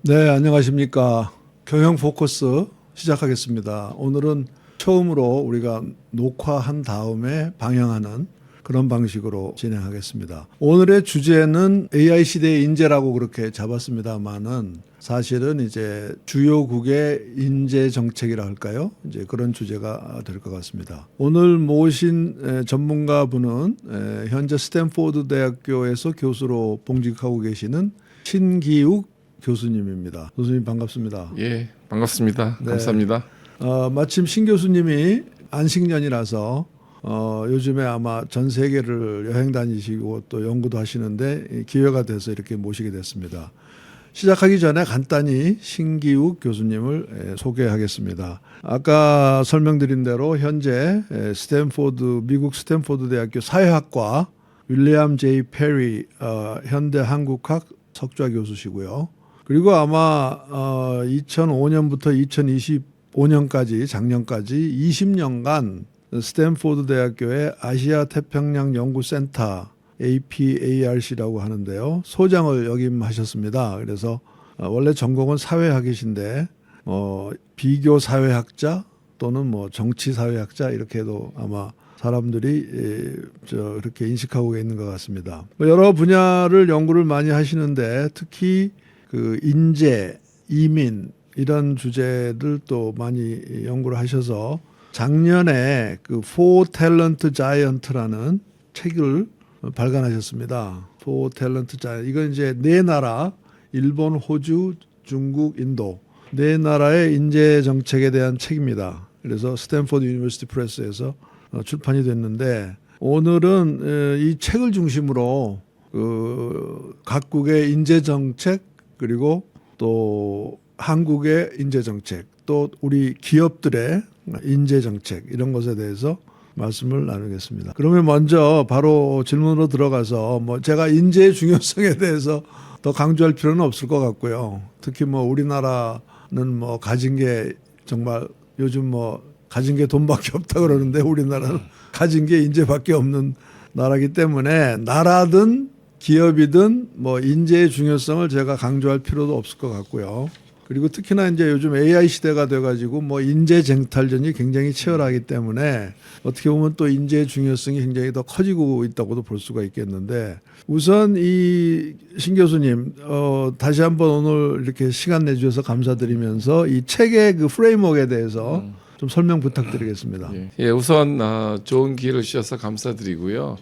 네, 안녕하십니까. 경영 포커스 시작하겠습니다. 오늘은 처음으로 우리가 녹화한 다음에 방영하는 그런 방식으로 진행하겠습니다. 오늘의 주제는 AI 시대의 인재라고 그렇게 잡았습니다만은 사실은 이제 주요국의 인재 정책이라 할까요? 이제 그런 주제가 될 것 같습니다. 오늘 모신 전문가분은 현재 스탠포드 대학교에서 교수로 봉직하고 계시는 신기욱 교수님입니다. 교수님 반갑습니다. 예, 반갑습니다. 네. 감사합니다. 마침 신 교수님이 안식년이라서 요즘에 아마 전 세계를 여행 다니시고 또 연구도 하시는데 기회가 돼서 이렇게 모시게 됐습니다. 시작하기 전에 간단히 신기욱 교수님을 소개하겠습니다. 아까 설명드린 대로 현재 미국 스탠포드 대학교 사회학과 윌리엄 제이 페리 현대 한국학 석좌 교수시고요. 그리고 아마 2005년부터 2025년까지 작년까지 20년간 스탠포드 대학교의 아시아 태평양 연구센터 APARC라고 하는데요. 소장을 역임하셨습니다. 그래서 원래 전공은 사회학이신데 비교 사회학자 또는 뭐 정치 사회학자 이렇게도 아마 사람들이 그렇게 인식하고 있는 것 같습니다. 여러 분야를 연구를 많이 하시는데 특히 그 인재, 이민 이런 주제들도 많이 연구를 하셔서 작년에 그 Four Talent Giant라는 책을 발간하셨습니다. Four Talent Giant. 이건 이제 네 나라, 일본, 호주, 중국, 인도 네 나라의 인재 정책에 대한 책입니다. 그래서 스탠포드 유니버시티 프레스에서 출판이 됐는데 오늘은 이 책을 중심으로 그 각국의 인재 정책 그리고 또 한국의 인재 정책 또 우리 기업들의 인재 정책 이런 것에 대해서 말씀을 나누겠습니다. 그러면 먼저 바로 질문으로 들어가서 뭐 제가 인재의 중요성에 대해서 더 강조할 필요는 없을 것 같고요. 특히 뭐 우리나라는 뭐 가진 게 정말 요즘 뭐 가진 게 돈밖에 없다 그러는데 우리나라는 가진 게 인재밖에 없는 나라기 때문에 나라든 기업이든 뭐 인재의 중요성을 제가 강조할 필요도 없을 것 같고요. 그리고 특히나 이제 요즘 AI 시대가 돼가지고 뭐 인재 쟁탈전이 굉장히 치열하기 때문에 어떻게 보면 또 인재의 중요성이 굉장히 더 커지고 있다고도 볼 수가 있겠는데 우선 이 신 교수님 다시 한번 오늘 이렇게 시간 내주셔서 감사드리면서 이 책의 그 프레임워크에 대해서 좀 설명 부탁드리겠습니다. 예, 우선 좋은 기회를 주셔서 감사드리고요.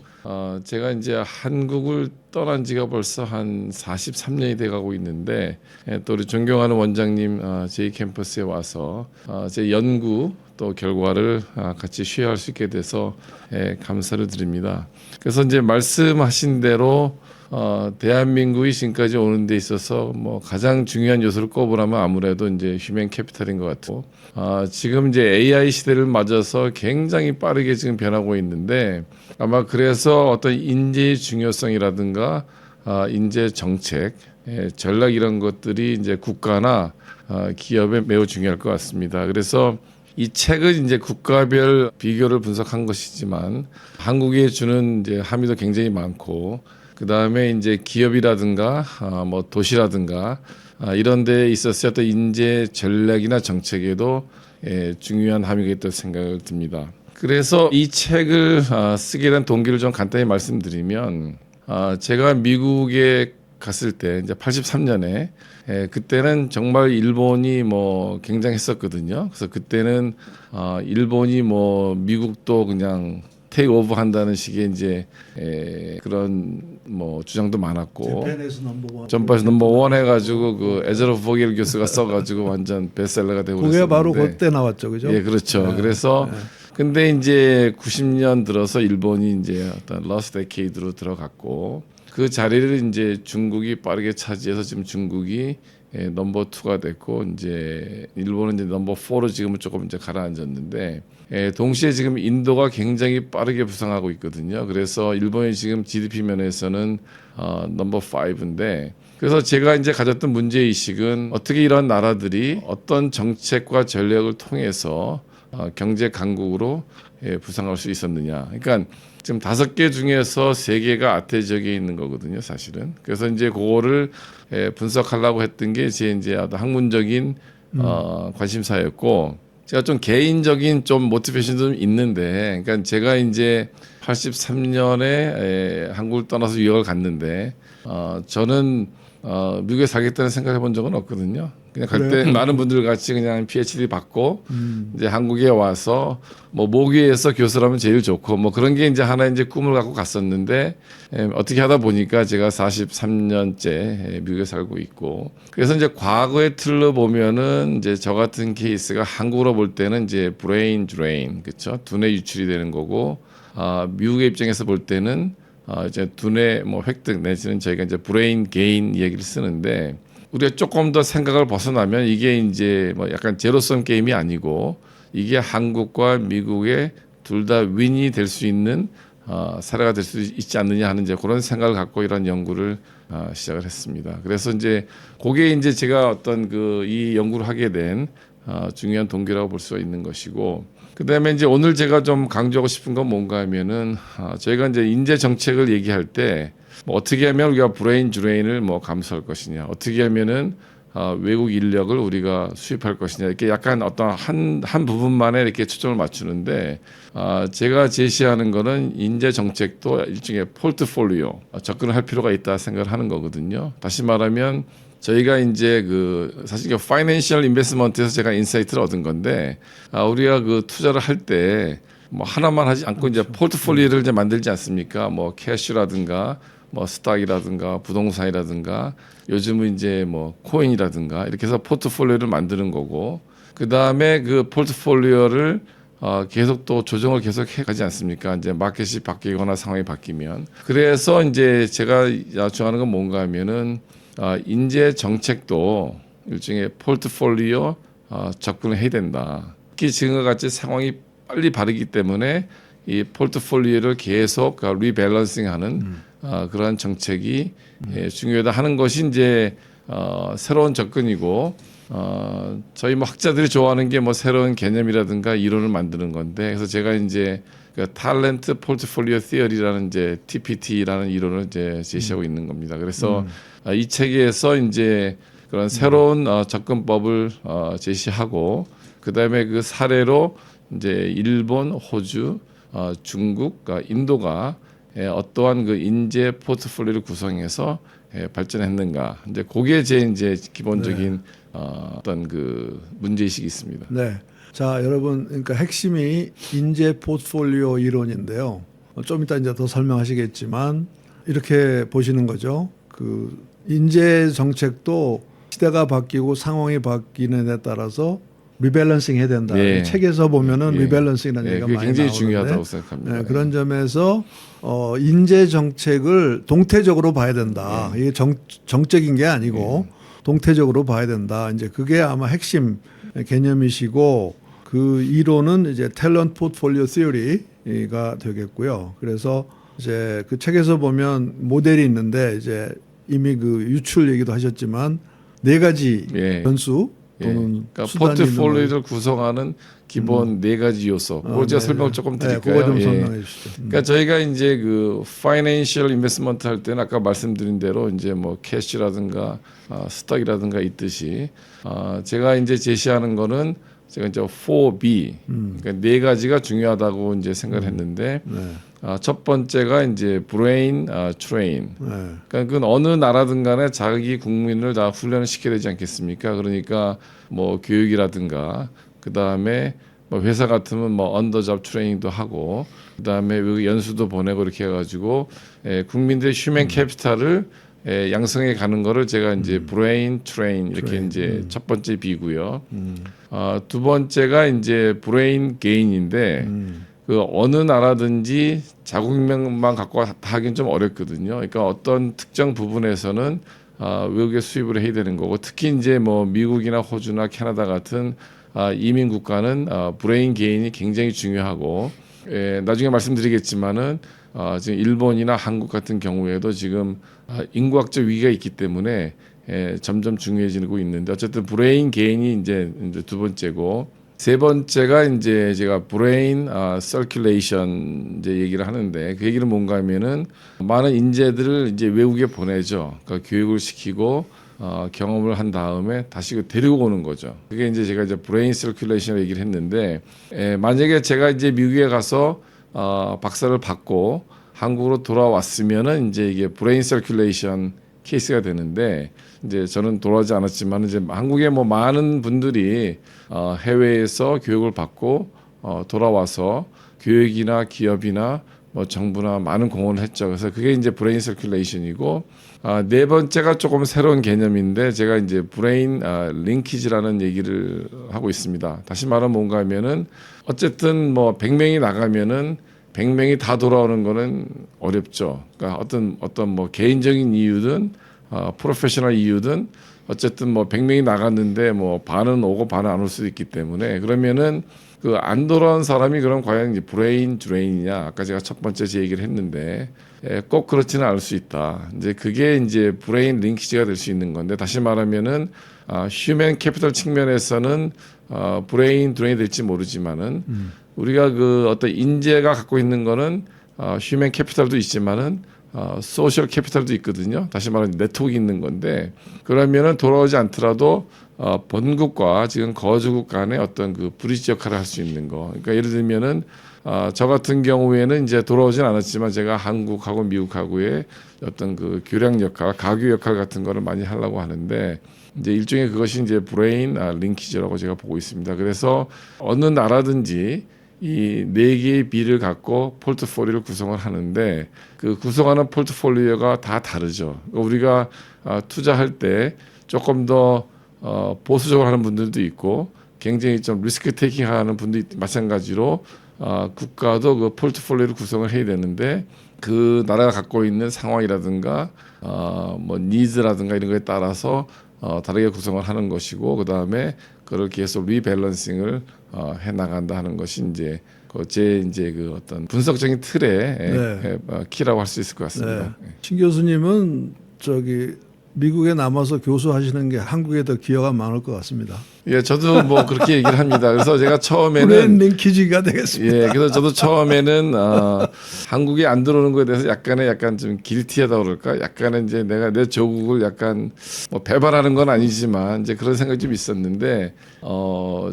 제가 이제 한국을 떠난 지가 벌써 한 43년이 돼가고 있는데 또 우리 존경하는 원장님 저희 캠퍼스에 와서 제 연구 또 결과를 같이 쉐어할 수 있게 돼서 감사를 드립니다. 그래서 이제 말씀하신 대로 대한민국이 지금까지 오는 데 있어서 뭐 가장 중요한 요소를 꼽으라면 아무래도 이제 휴먼 캐피탈인 것 같고 지금 이제 AI 시대를 맞아서 굉장히 빠르게 지금 변하고 있는데 아마 그래서 어떤 인재의 중요성이라든가 인재 정책, 전략 이런 것들이 이제 국가나 기업에 매우 중요할 것 같습니다. 그래서 이 책은 이제 국가별 비교를 분석한 것이지만 한국에 주는 이제 함의도 굉장히 많고 그 다음에 이제 기업이라든가 뭐 도시라든가 이런 데 있어서 어떤 인재 전략이나 정책에도 중요한 함의가 있다고 생각을 듭니다. 그래서 이 책을 쓰게 된 동기를 좀 간단히 말씀드리면 제가 미국에 갔을 때 이제 83년에 그때는 정말 일본이 뭐 굉장했었거든요. 그래서 그때는 일본이 뭐 미국도 그냥 테이크 오버 한다는 식의 이제 그런 뭐 주장도 많았고 전파에서 넘버원 해가지고 그 에즈러 보겔 교수가 써가지고 완전 베스트셀러가 되고 그게 그랬었는데 바로 그때 나왔죠, 그죠? 예, 그렇죠. 네. 그래서 근데 이제 90년 들어서 일본이 이제 어떤 러스트 데케이드로 들어갔고 그 자리를 이제 중국이 빠르게 차지해서 지금 중국이 넘버 2가 됐고 이제 일본은 이제 넘버 4로 지금은 조금 이제 가라앉았는데 동시에 지금 인도가 굉장히 빠르게 부상하고 있거든요. 그래서 일본이 지금 GDP 면에서는 넘버 5인데 그래서 제가 이제 가졌던 문제의식은 어떻게 이런 나라들이 어떤 정책과 전략을 통해서 경제 강국으로 부상할 수 있었느냐. 그러니까 지금 5개 중에서 3개가 아태 지역에 있는 거거든요, 사실은. 그래서 이제 그거를 분석하려고 했던 게 제 이제 어떤 학문적인 관심사였고, 제가 좀 개인적인 좀 모티베이션도 좀 있는데, 그러니까 제가 이제 83년에 한국을 떠나서 유학을 갔는데, 저는 미국에 살겠다는 생각을 해본 적은 없거든요. 그냥 갈 때 많은 분들 같이 그냥 PhD 받고 이제 한국에 와서 뭐 모기에서 교수라면 제일 좋고 뭐 그런 게 이제 하나 이제 꿈을 갖고 갔었는데 어떻게 하다 보니까 제가 43년째 미국에 살고 있고 그래서 이제 과거의 틀로 보면은 이제 저 같은 케이스가 한국으로 볼 때는 이제 브레인 드레인 그렇죠 두뇌 유출이 되는 거고 미국의 입장에서 볼 때는 이제 두뇌 뭐 획득 내지는 저희가 이제 브레인 게인 얘기를 쓰는데 우리가 조금 더 생각을 벗어나면 이게 이제 뭐 약간 제로섬 게임이 아니고 이게 한국과 미국의 둘 다 윈이 될 수 있는 사례가 될 수 있지 않느냐 하는 이제 그런 생각을 갖고 이런 연구를 시작을 했습니다. 그래서 이제 그게 이제 제가 어떤 그 이 연구를 하게 된 중요한 동기라고 볼 수 있는 것이고 그다음에 이제 오늘 제가 좀 강조하고 싶은 건 뭔가 하면은 저희가 이제 인재 정책을 얘기할 때 뭐 어떻게 하면 우리가 브레인 드레인을 뭐 감수할 것이냐, 어떻게 하면은 외국 인력을 우리가 수입할 것이냐 이렇게 약간 어떤 한 부분만에 이렇게 초점을 맞추는데 제가 제시하는 거는 인재 정책도 일종의 포트폴리오 접근을 할 필요가 있다 생각을 하는 거거든요. 다시 말하면 저희가 이제 그 사실 그 파이낸셜 인베스트먼트에서 제가 인사이트를 얻은 건데 우리가 그 투자를 할 때 뭐 하나만 하지 않고 이제 포트폴리오를 이제 만들지 않습니까? 뭐 캐시라든가 뭐 스탁이라든가 부동산이라든가 요즘은 이제 뭐 코인이라든가 이렇게 해서 포트폴리오를 만드는 거고 그 다음에 그 포트폴리오를 계속 또 조정을 계속 해가지 않습니까? 이제 마켓이 바뀌거나 상황이 바뀌면 그래서 이제 제가 주장하는 건 뭔가 하면은 인재 정책도 일종의 포트폴리오 접근을 해야 된다. 특히 지금과 같이 상황이 빨리 바르기 때문에 이 포트폴리오를 계속 리밸런싱하는 그러한 정책이 중요하다 하는 것이 이제 새로운 접근이고 저희 뭐 학자들이 좋아하는 게 뭐 새로운 개념이라든가 이론을 만드는 건데 그래서 제가 이제 그 탤런트 포트폴리오 시어리라는 이제 TPT라는 이론을 이제 제시하고 있는 겁니다. 그래서 이 책에서 이제 그런 새로운 접근법을 제시하고 그다음에 그 사례로 이제 일본, 호주, 중국, 인도가 어떠한 그 인재 포트폴리오를 구성해서 발전했는가 이제 그게 제 이제 기본적인 어떤 그 문제의식이 있습니다. 네. 자, 여러분, 그러니까 핵심이 인재 포트폴리오 이론인데요. 좀 이따 이제 더 설명하시겠지만 이렇게 보시는 거죠. 그 인재 정책도 시대가 바뀌고 상황이 바뀌는 데 따라서 리밸런싱 해야 된다. 예. 책에서 보면은 리밸런싱이라는 얘기가 그게 많이 굉장히 나오는데 중요하다고 생각합니다. 네, 그런 점에서 인재 정책을 동태적으로 봐야 된다. 이게 정적인 게 아니고 동태적으로 봐야 된다. 이제 그게 아마 핵심 개념이시고 그 이론은 이제 탤런트 포트폴리오 시어리가 되겠고요. 그래서 이제 그 책에서 보면 모델이 있는데 이제 이미 그 유출 얘기도 하셨지만 4가지 변수 또는 그러니까 수단이 포트폴리오를 구성하는 기본 4가지 요소. 그걸 제가 설명을 조금 드릴까요? 그거 좀 설명해 주시죠. 그러니까 저희가 이제 그 파이낸셜 인베스트먼트 할 때는 아까 말씀드린 대로 이제 뭐 캐시라든가 스탁이라든가 있듯이 제가 이제 제시하는 거는 제가 이제 4B 그러니까 4가지가 중요하다고 이제 생각을 했는데 첫 번째가 이제 브레인 트레인. 그러니까 그 어느 나라든 간에 자기 국민을 다 훈련을 시켜야 되지 않겠습니까? 그러니까 뭐 교육이라든가 그다음에 뭐 회사 같으면 뭐 언더잡 트레이닝도 하고 그다음에 외국 연수도 보내고 이렇게 해가지고 국민들의 휴먼 캐피탈을 양성해 가는 거를 제가 이제 브레인 트레인 이렇게 이제 첫 번째 B고요. 두 번째가 이제 브레인 게인인데 그 어느 나라든지 자국민만 갖고 다 하긴 좀 어렵거든요. 그러니까 어떤 특정 부분에서는 외국에 수입을 해야 되는 거고 특히 이제 뭐 미국이나 호주나 캐나다 같은 이민 국가는 브레인 게인이 굉장히 중요하고 나중에 말씀드리겠지만은 지금 일본이나 한국 같은 경우에도 지금 인구학적 위기가 있기 때문에 점점 중요해지고 있는데 어쨌든 브레인 게인이 이제 두 번째고 세 번째가 이제 제가 브레인 서큘레이션 이제 얘기를 하는데 그 얘기는 뭔가 하면은 많은 인재들을 이제 외국에 보내죠. 그러니까 교육을 시키고 경험을 한 다음에 다시 데리고 오는 거죠. 그게 이제 제가 이제 브레인 서큘레이션 얘기를 했는데 만약에 제가 이제 미국에 가서 박사를 받고 한국으로 돌아왔으면은 이제 이게 브레인 서큘레이션 케이스가 되는데 이제 저는 돌아오지 않았지만 이제 한국에 뭐 많은 분들이 해외에서 교육을 받고 돌아와서 교육이나 기업이나 뭐 정부나 많은 공헌을 했죠. 그래서 그게 이제 브레인 서큘레이션이고 네 번째가 조금 새로운 개념인데 제가 이제 브레인 링키지라는 얘기를 하고 있습니다. 다시 말하면 뭔가 하면은 어쨌든 뭐 100명이 나가면은 100명이 다 돌아오는 거는 어렵죠. 그러니까 어떤 뭐 개인적인 이유든 프로페셔널 이유든 어쨌든 뭐 100명이 나갔는데 뭐 반은 오고 반은 안 올 수도 있기 때문에 그러면은 그 안 돌아온 사람이 그럼 과연 이제 브레인 드레인이냐? 아까 제가 첫 번째 제 얘기를 했는데 꼭 그렇지는 않을 수 있다. 이제 그게 이제 브레인 링키지가 될 수 있는 건데 다시 말하면은 휴먼 캐피털 측면에서는 브레인 드레인이 될지 모르지만은 우리가 그 어떤 인재가 갖고 있는 거는 휴먼 캐피털도 있지만은 소셜 캐피털도 있거든요. 다시 말하면 네트워크 있는 건데 그러면은 돌아오지 않더라도 본국과 지금 거주국 간의 어떤 그 브리지 역할을 할 수 있는 거. 그러니까 예를 들면은 저 같은 경우에는 이제 돌아오진 않았지만 제가 한국하고 미국하고의 어떤 그 교량 역할, 가교 역할 같은 거를 많이 하려고 하는데 이제 일종의 그것이 이제 브레인 링키지라고 제가 보고 있습니다. 그래서 어느 나라든지 이 네 개의 B를 갖고 포트폴리오를 구성을 하는데 그 구성하는 포트폴리오가 다 다르죠. 우리가 투자할 때 조금 더 보수적으로 하는 분들도 있고 굉장히 좀 리스크 테이킹 하는 분들이 마찬가지로 국가도 그 포트폴리오를 구성을 해야 되는데 그 나라가 갖고 있는 상황이라든가 뭐 니즈라든가 이런 거에 따라서 다르게 구성을 하는 것이고 그 다음에 그걸 계속 리밸런싱을 해 나간다 하는 것이 이제 그 어떤 분석적인 틀의 키라고 할 수 있을 것 같습니다. 네. 신 교수님은 미국에 남아서 교수하시는 게 한국에 더 기여가 많을 것 같습니다. 예, 저도 뭐 그렇게 얘기를 합니다. 그래서 제가 처음에는 브레인 링키지가 되겠습니다. 예, 그래서 저도 처음에는 한국에 안 들어오는 거에 대해서 약간 좀 길티하다 그럴까? 약간은 이제 내가 내 조국을 약간 뭐 배반하는 건 아니지만 이제 그런 생각이 좀 있었는데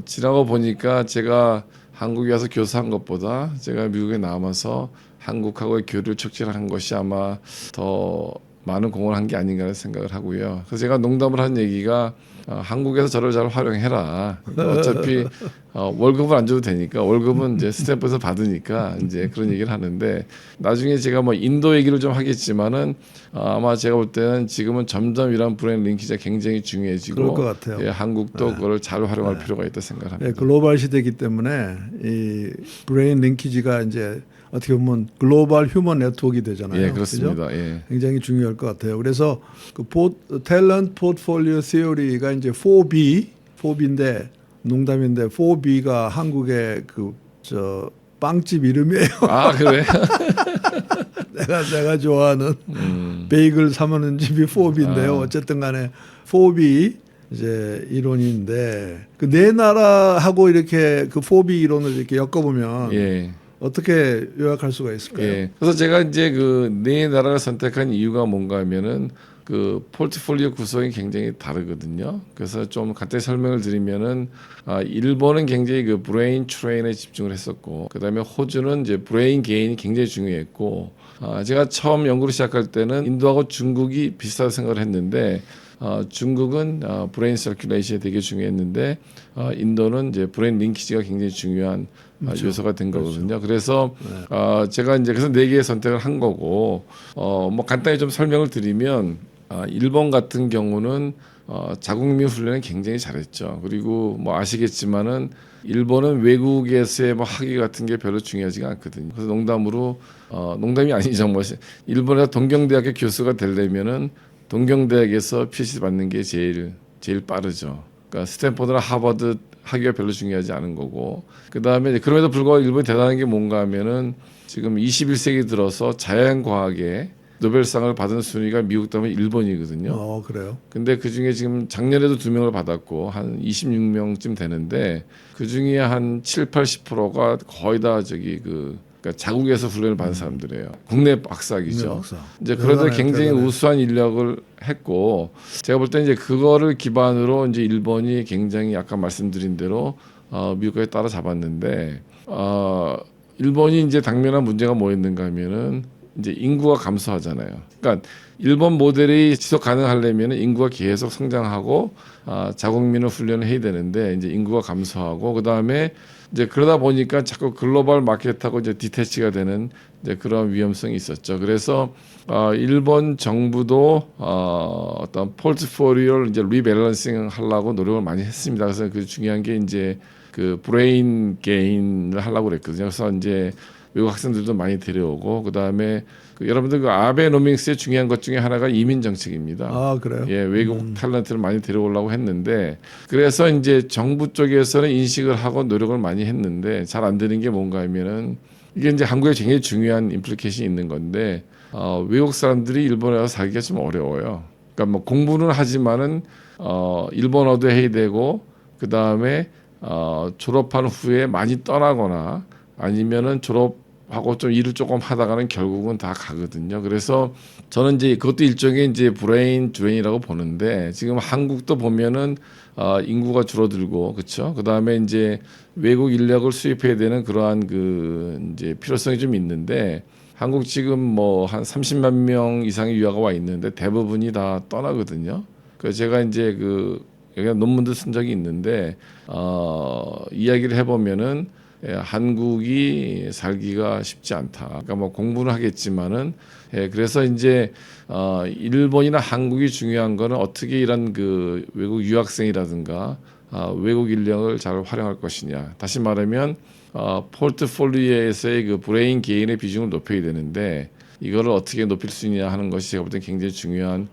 지나고 보니까 제가 한국에 와서 교수한 것보다 제가 미국에 남아서 한국하고의 교류를 촉진한 것이 아마 더 많은 공헌을 한 게 아닌가 생각을 하고요. 그래서 제가 농담을 한 얘기가 한국에서 저를 잘 활용해라. 어차피 월급을 안 줘도 되니까 월급은 이제 스탠퍼드에서 받으니까 이제 그런 얘기를 하는데 나중에 제가 뭐 인도 얘기를 좀 하겠지만은 아마 제가 볼 때는 지금은 점점 이런 브레인 링키지가 굉장히 중요해지고 그럴 것 같아요. 예, 한국도 그걸 잘 활용할 필요가 있다 생각합니다. 네, 글로벌 시대이기 때문에 이 브레인 링키지가 이제 어떻게 보면 글로벌 휴먼 네트워크가 되잖아요. 예, 그렇습니다. 그죠? 예. 굉장히 중요할 것 같아요. 그래서 그 탤런트 포트폴리오 시어리가 이제 4B인데 농담인데 4B가 한국의 빵집 이름이에요. 아, 그래? 내가 좋아하는 베이글 사 먹는 집이 4B인데요. 어쨌든 간에 4B 이제 이론인데 그 네 나라하고 이렇게 그 4B 이론을 이렇게 엮어보면 예. 어떻게 요약할 수가 있을까요? 예. 그래서 제가 이제 그 네 나라를 선택한 이유가 뭔가 하면은 그 포트폴리오 구성이 굉장히 다르거든요. 그래서 좀 간단히 설명을 드리면은 일본은 굉장히 그 브레인 트레인에 집중을 했었고 그다음에 호주는 이제 브레인 게인이 굉장히 중요했고 제가 처음 연구를 시작할 때는 인도하고 중국이 비슷하다고 생각을 했는데 중국은 브레인 서큘레이션이 되게 중요했는데 인도는 이제 브레인 링키지가 굉장히 중요한 그렇죠. 요소가 된 거거든요. 그래서 제가 이제 그래서 네 개의 선택을 한 거고 뭐 간단히 좀 설명을 드리면 일본 같은 경우는 자국민 훈련을 굉장히 잘했죠. 그리고 뭐 아시겠지만은 일본은 외국에서의 뭐 학위 같은 게 별로 중요하지가 않거든요. 그래서 농담이 아니죠. 뭐 일본에서 동경대학교 교수가 되려면은 동경대학에서 PhD 받는 게 제일 빠르죠. 그러니까 스탠포드나 하버드 학위가 별로 중요하지 않은 거고 그다음에 그럼에도 불구하고 일본이 대단한 게 뭔가 하면은 지금 21세기 들어서 자연과학에 노벨상을 받은 순위가 미국 다음에 일본이거든요. 그래요? 근데 그 중에 지금 작년에도 2명을 받았고 한 26명쯤 되는데 그 중에 한 7, 80%가 거의 다 그러니까 자국에서 훈련을 받은 사람들이에요. 국내 박사학위죠. 국내 박사. 이제 그러다 대단해요, 굉장히 대단해요. 우수한 인력을 했고 제가 볼 때 이제 그거를 기반으로 이제 일본이 굉장히 아까 말씀드린 대로 미국까지 따라잡았는데 일본이 이제 당면한 문제가 뭐였는가 하면은 이제 인구가 감소하잖아요. 그러니까 일본 모델이 지속 가능하려면 인구가 계속 성장하고 자국민을 훈련을 해야 되는데 이제 인구가 감소하고 그 다음에 이제 그러다 보니까 자꾸 글로벌 마켓하고 이제 디태치가 되는 이제 그런 위험성이 있었죠. 그래서 일본 정부도 어떤 포트포리오를 이제 리밸런싱 하려고 노력을 많이 했습니다. 그래서 그 중요한 게 이제 그 브레인 게인을 하려고 그랬거든요. 그래서 이제 외국 학생들도 많이 데려오고 그 다음에 여러분들 그 아베노믹스의 중요한 것 중에 하나가 이민 정책입니다. 그래요? 예, 외국 탤런트를 많이 데려오려고 했는데 그래서 이제 정부 쪽에서는 인식을 하고 노력을 많이 했는데 잘 안 되는 게 뭔가 하면은 이게 이제 한국에 굉장히 중요한 임플리케이션이 있는 건데 외국 사람들이 일본에 와서 살기가 좀 어려워요. 그러니까 뭐 공부는 하지만은 일본어도 해야 되고 그 다음에 졸업한 후에 많이 떠나거나 아니면은 졸업하고 좀 일을 조금 하다가는 결국은 다 가거든요. 그래서 저는 이제 그것도 일종의 이제 브레인 드레인이라고 보는데 지금 한국도 보면은 인구가 줄어들고 그렇죠. 그다음에 이제 외국 인력을 수입해야 되는 그러한 그 이제 필요성이 좀 있는데 한국 지금 뭐 한 30만 명 이상의 유학가 와 있는데 대부분이 다 떠나거든요. 그래서 제가 이제 여기 논문도 쓴 적이 있는데 이야기를 해보면은 한국이 살기가 쉽지 않다. 그러니까 뭐 공부는 하겠지만은 그래서 이제 일본이나 한국이 중요한 거는 어떻게 이런 그 외국 유학생이라든가 외국 인력을 잘 활용할 것이냐. 다시 말하면 포트폴리오에서의 그 브레인 게인의 비중을 높여야 되는데 이거를 어떻게 높일 수 있냐 하는 것이 제가 볼 때 굉장히 중요한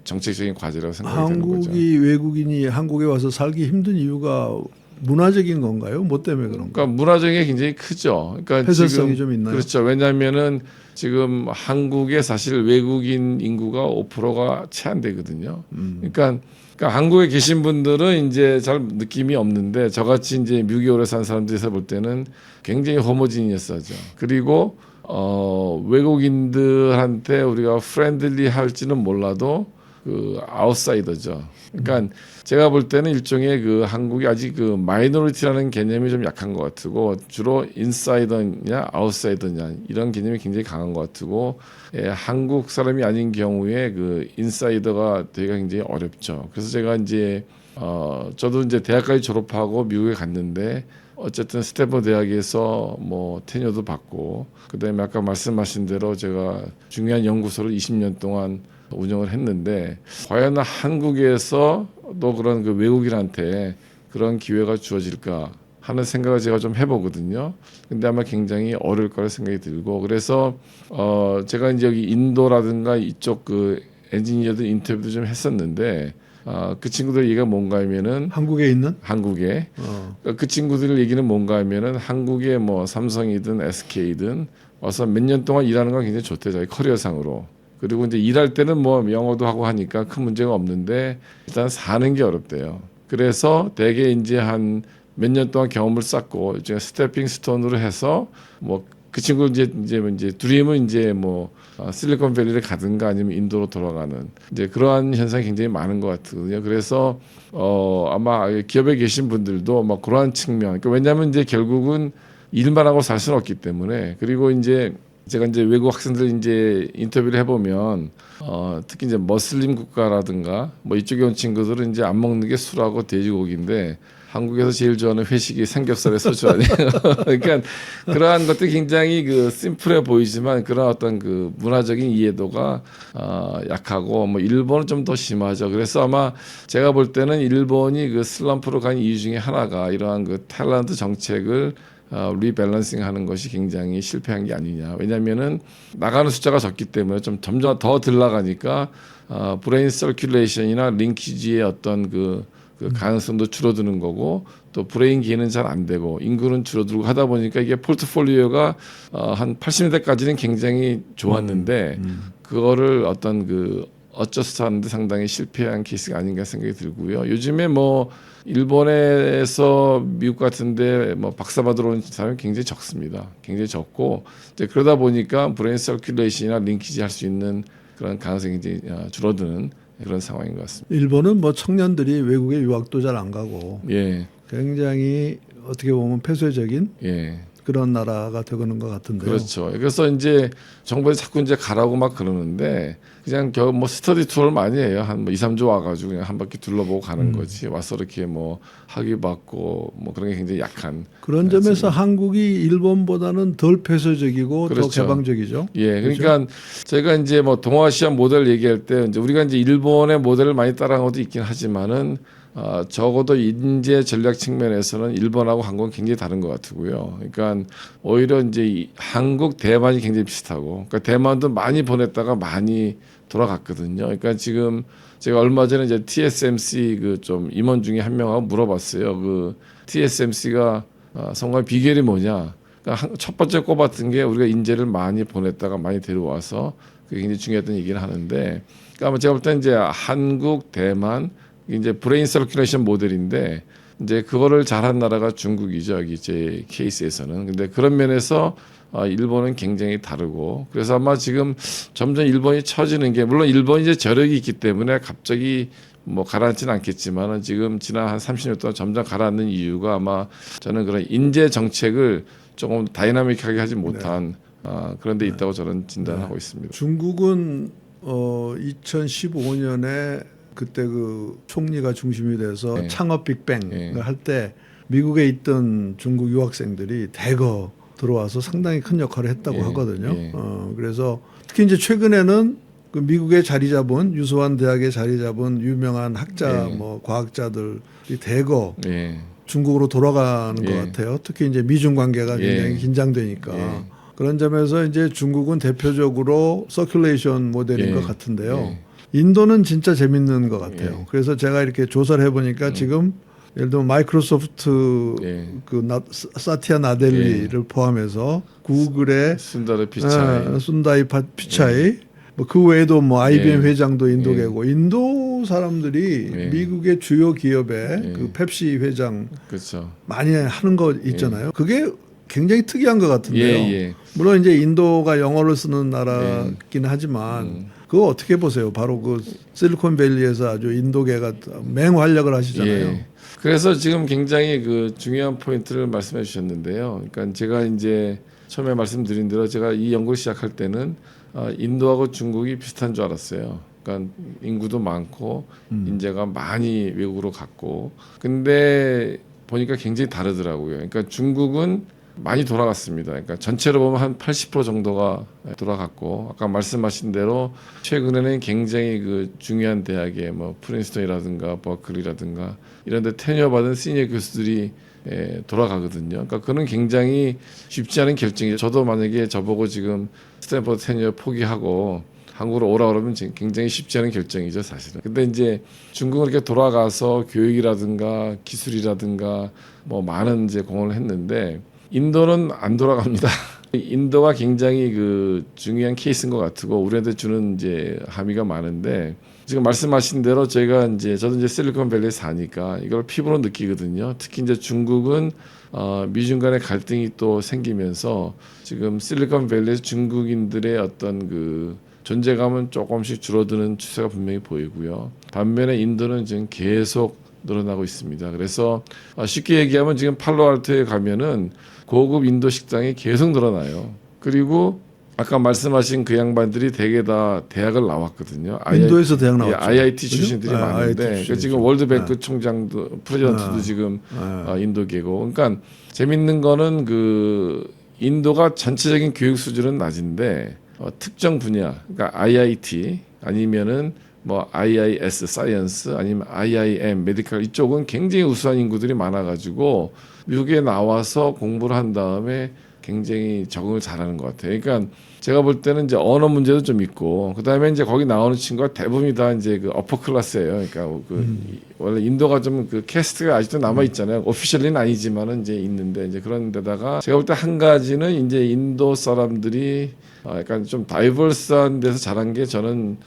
정책적인 과제라고 생각이 되는 거죠. 한국이 외국인이 한국에 와서 살기 힘든 이유가 문화적인 건가요? 뭐 때문에 그런가? 그러니까 문화적인 게 굉장히 크죠. 그러니까 폐쇄성이 지금 좀 있나요? 그렇죠. 왜냐하면은 지금 한국에 사실 외국인 인구가 5%가 채 안 되거든요. 그러니까 한국에 계신 분들은 이제 잘 느낌이 없는데 저같이 이제 미국에 오래 산 사람들에서 볼 때는 굉장히 호모지니어스하죠. 그리고 외국인들한테 우리가 프렌들리 할지는 몰라도 그 아웃사이더죠. 그러니까 제가 볼 때는 일종의 그 한국이 아직 그 마이너리티라는 개념이 좀 약한 것 같고 주로 인사이더냐 아웃사이더냐 이런 개념이 굉장히 강한 것 같고 한국 사람이 아닌 경우에 그 인사이더가 되기가 굉장히 어렵죠. 그래서 제가 이제 저도 이제 대학까지 졸업하고 미국에 갔는데 어쨌든 스탠퍼드 대학에서 뭐 테녀도 받고 그다음에 아까 말씀하신 대로 제가 중요한 연구소를 20년 동안 운영을 했는데 과연 한국에서 또 그런 그 외국인한테 그런 기회가 주어질까 하는 생각을 제가 좀 해보거든요. 근데 아마 굉장히 어려울 거라 생각이 들고 그래서 제가 이제 여기 인도라든가 이쪽 그 엔지니어들 인터뷰도 좀 했었는데 그 친구들 얘기가 뭔가 하면은 한국에 있는? 한국에 그 친구들 얘기는 뭔가 하면은 한국에 뭐 삼성이든 SK든 와서 몇 년 동안 일하는 건 굉장히 좋대 자기 커리어상으로. 그리고 이제 일할 때는 뭐 영어도 하고 하니까 큰 문제가 없는데 일단 사는 게 어렵대요. 그래서 대개 이제 한 몇 년 동안 경험을 쌓고 이제 스태핑 스톤으로 해서 뭐 그 친구 이제 드림은 이제 뭐 실리콘밸리를 가든가 아니면 인도로 돌아가는 이제 그러한 현상이 굉장히 많은 것 같거든요. 그래서 아마 기업에 계신 분들도 뭐 그러한 측면. 그러니까 왜냐하면 이제 결국은 일만 하고 살 수는 없기 때문에 그리고 이제 제가 이제 외국 학생들 이제 인터뷰를 해보면 특히 이제 머슬림 국가라든가 뭐 이쪽에 온 친구들은 이제 안 먹는 게 술하고 돼지고기인데 한국에서 제일 좋아하는 회식이 삼겹살에 소주 아니에요. 그러니까 그러한 것들이 굉장히 그 심플해 보이지만 그런 어떤 그 문화적인 이해도가 약하고 뭐 일본은 좀 더 심하죠. 그래서 아마 제가 볼 때는 일본이 그 슬럼프로 간 이유 중에 하나가 이러한 그 탤런트 정책을 리밸런싱 하는 것이 굉장히 실패한 게 아니냐. 왜냐하면은 나가는 숫자가 적기 때문에 좀 점점 더 들나가니까 브레인 서큘레이션이나 링키지의 어떤 그 그 가능성도 줄어드는 거고 또 브레인 게인은 잘 안 되고 인구는 줄어들고 하다 보니까 이게 포트폴리오가 한 80년대까지는 굉장히 좋았는데 그거를 어떤 그 어쩌스 하는데 상당히 실패한 케이스가 아닌가 생각이 들고요. 요즘에 뭐 일본에서 미국 같은데 뭐 박사 받으러 온 사람이 굉장히 적습니다. 굉장히 적고 이제 그러다 보니까 브레인 서큘레이션이나 링키지 할 수 있는 그런 가능성이 이제 줄어드는 그런 상황인 것 같습니다. 일본은 뭐 청년들이 외국에 유학도 잘 안 가고 예, 굉장히 어떻게 보면 폐쇄적인 예. 그런 나라가 되는 것 같은데요. 그렇죠. 그래서 이제 정부에서 자꾸 이제 가라고 막 그러는데 그냥 뭐 스터디 투어를 많이 해요. 한 뭐 2, 3주 와가지고 그냥 한 바퀴 둘러보고 가는 거지. 와서 이렇게 뭐 학위 받고 뭐 그런 게 굉장히 약한. 그런 점에서 한국이 일본보다는 덜 폐쇄적이고 그렇죠. 더 개방적이죠. 예, 그러니까 제가 이제 뭐 동아시아 모델 얘기할 때 이제 우리가 이제 일본의 모델을 많이 따라한 것도 있긴 하지만은 적어도 인재 전략 측면에서는 일본하고 한국은 굉장히 다른 것 같고요. 그러니까 오히려 이제 한국 대만이 굉장히 비슷하고, 그러니까 대만도 많이 보냈다가 많이 돌아갔거든요. 그러니까 지금 제가 얼마 전에 이제 TSMC 그 좀 임원 중에 한 명하고 물어봤어요. 그 TSMC가 성공 비결이 뭐냐? 그러니까 첫 번째 꼽았던 게 우리가 인재를 많이 보냈다가 많이 데려와서 그게 굉장히 중요했던 얘기를 하는데, 그러니까 제가 볼 때 이제 한국, 대만 이제 브레인 서큘레이션 모델인데 이제 그거를 잘한 나라가 중국이죠. 여기 제 케이스에서는. 근데 그런 면에서 일본은 굉장히 다르고 그래서 아마 지금 점점 일본이 처지는 게 물론 일본이 이제 저력이 있기 때문에 갑자기 뭐 가라앉지는 않겠지만은 지금 지난 한 30년 동안 점점 가라앉는 이유가 아마 저는 그런 인재 정책을 조금 다이나믹하게 하지 못한 그런 데 있다고 저는 진단하고 있습니다. 중국은 2015년에 그때 그 총리가 중심이 돼서 네. 창업 빅뱅을 네. 할 때 미국에 있던 중국 유학생들이 대거 들어와서 상당히 큰 역할을 했다고 예. 하거든요. 예. 그래서 특히 이제 최근에는 그 미국에 자리 잡은 유소한 대학에 자리 잡은 유명한 학자 예. 뭐 과학자들이 대거 예. 중국으로 돌아가는 것 예. 같아요. 특히 이제 미중 관계가 굉장히 예. 긴장되니까. 예. 그런 점에서 이제 중국은 대표적으로 서큘레이션 모델인 예. 것 같은데요. 예. 인도는 진짜 재밌는 것 같아요. 예. 그래서 제가 이렇게 조사를 해보니까 지금 예를 들면 마이크로소프트 예. 그 사티아 나델리를 포함해서 구글의 순다르 피차이. 순다이 피차이 뭐 그 외에도 뭐 IBM 예. 회장도 인도계고 인도 사람들이 예. 미국의 주요 기업의 예. 그 펩시 회장 그렇죠. 많이 하는 거 있잖아요. 그게 굉장히 특이한 것 같은데요. 예. 예. 물론 이제 인도가 영어를 쓰는 나라긴 하지만 그거 어떻게 보세요? 바로 그 실리콘밸리에서 아주 인도계가 맹활약을 하시잖아요. 예. 그래서 지금 굉장히 그 중요한 포인트를 말씀해 주셨는데요. 그러니까 제가 이제 처음에 말씀드린 대로 제가 이 연구를 시작할 때는 인도하고 중국이 비슷한 줄 알았어요. 그러니까 인구도 많고 인재가 많이 외국으로 갔고 근데 보니까 굉장히 다르더라고요. 그러니까 중국은 많이 돌아갔습니다. 그러니까 전체로 보면 한 80% 정도가 돌아갔고 아까 말씀하신 대로 최근에는 굉장히 그 중요한 대학에 뭐 프린스턴이라든가 버클리라든가 이런 데 테뉴어 받은 시니어 교수들이 돌아가거든요. 그러니까 그는 굉장히 쉽지 않은 결정이죠. 저도 만약에 저보고 지금 스탠퍼드 테뉴어 포기하고 한국으로 오라 그러면 굉장히 쉽지 않은 결정이죠, 사실은. 근데 이제 중국은 이렇게 돌아가서 교육이라든가 기술이라든가 뭐 많은 이제 공헌을 했는데 인도는 안 돌아갑니다. 인도가 굉장히 그 중요한 케이스인 것 같고 우리한테 주는 이제 함의가 많은데 지금 말씀하신 대로 저희가 이제 저도 이제 실리콘밸리에 사니까 이걸 피부로 느끼거든요. 특히 이제 중국은 미중 간의 갈등이 또 생기면서 지금 실리콘밸리에서 중국인들의 어떤 그 존재감은 조금씩 줄어드는 추세가 분명히 보이고요. 반면에 인도는 지금 계속 늘어나고 있습니다. 그래서 쉽게 얘기하면 지금 팔로알토에 가면은 고급 인도 식당이 계속 늘어나요. 그리고 아까 말씀하신 그 양반들이 대개 다 대학을 나왔거든요. 인도에서 대학 나왔죠. IIT 출신들이 그죠? 많은데 IIT 그러니까 지금 월드뱅크 총장도 프레지던트도 지금 인도계고. 그러니까 재밌는 거는 그 인도가 전체적인 교육 수준은 낮은데 특정 분야, 그러니까 IIT 아니면은 뭐 IIS 사이언스 아니면 IIM 메디컬 이쪽은 굉장히 우수한 인구들이 많아가지고 미국에 나와서 공부를 한 다음에 굉장히 적응을 잘하는 것 같아요. 그러니까 제가 볼 때는 이제 언어 문제도 좀 있고 그다음에 이제 거기 나오는 친구가 대부분이 다 이제 그 어퍼 클래스예요. 그러니까 원래 인도가 좀 그 캐스트가 아직도 남아 있잖아요. 오피셜리는 아니지만은 이제 있는데 이제 그런 데다가 제가 볼 때 한 가지는 이제 인도 사람들이 약간 좀 다이버스한 데서 자란 게 저는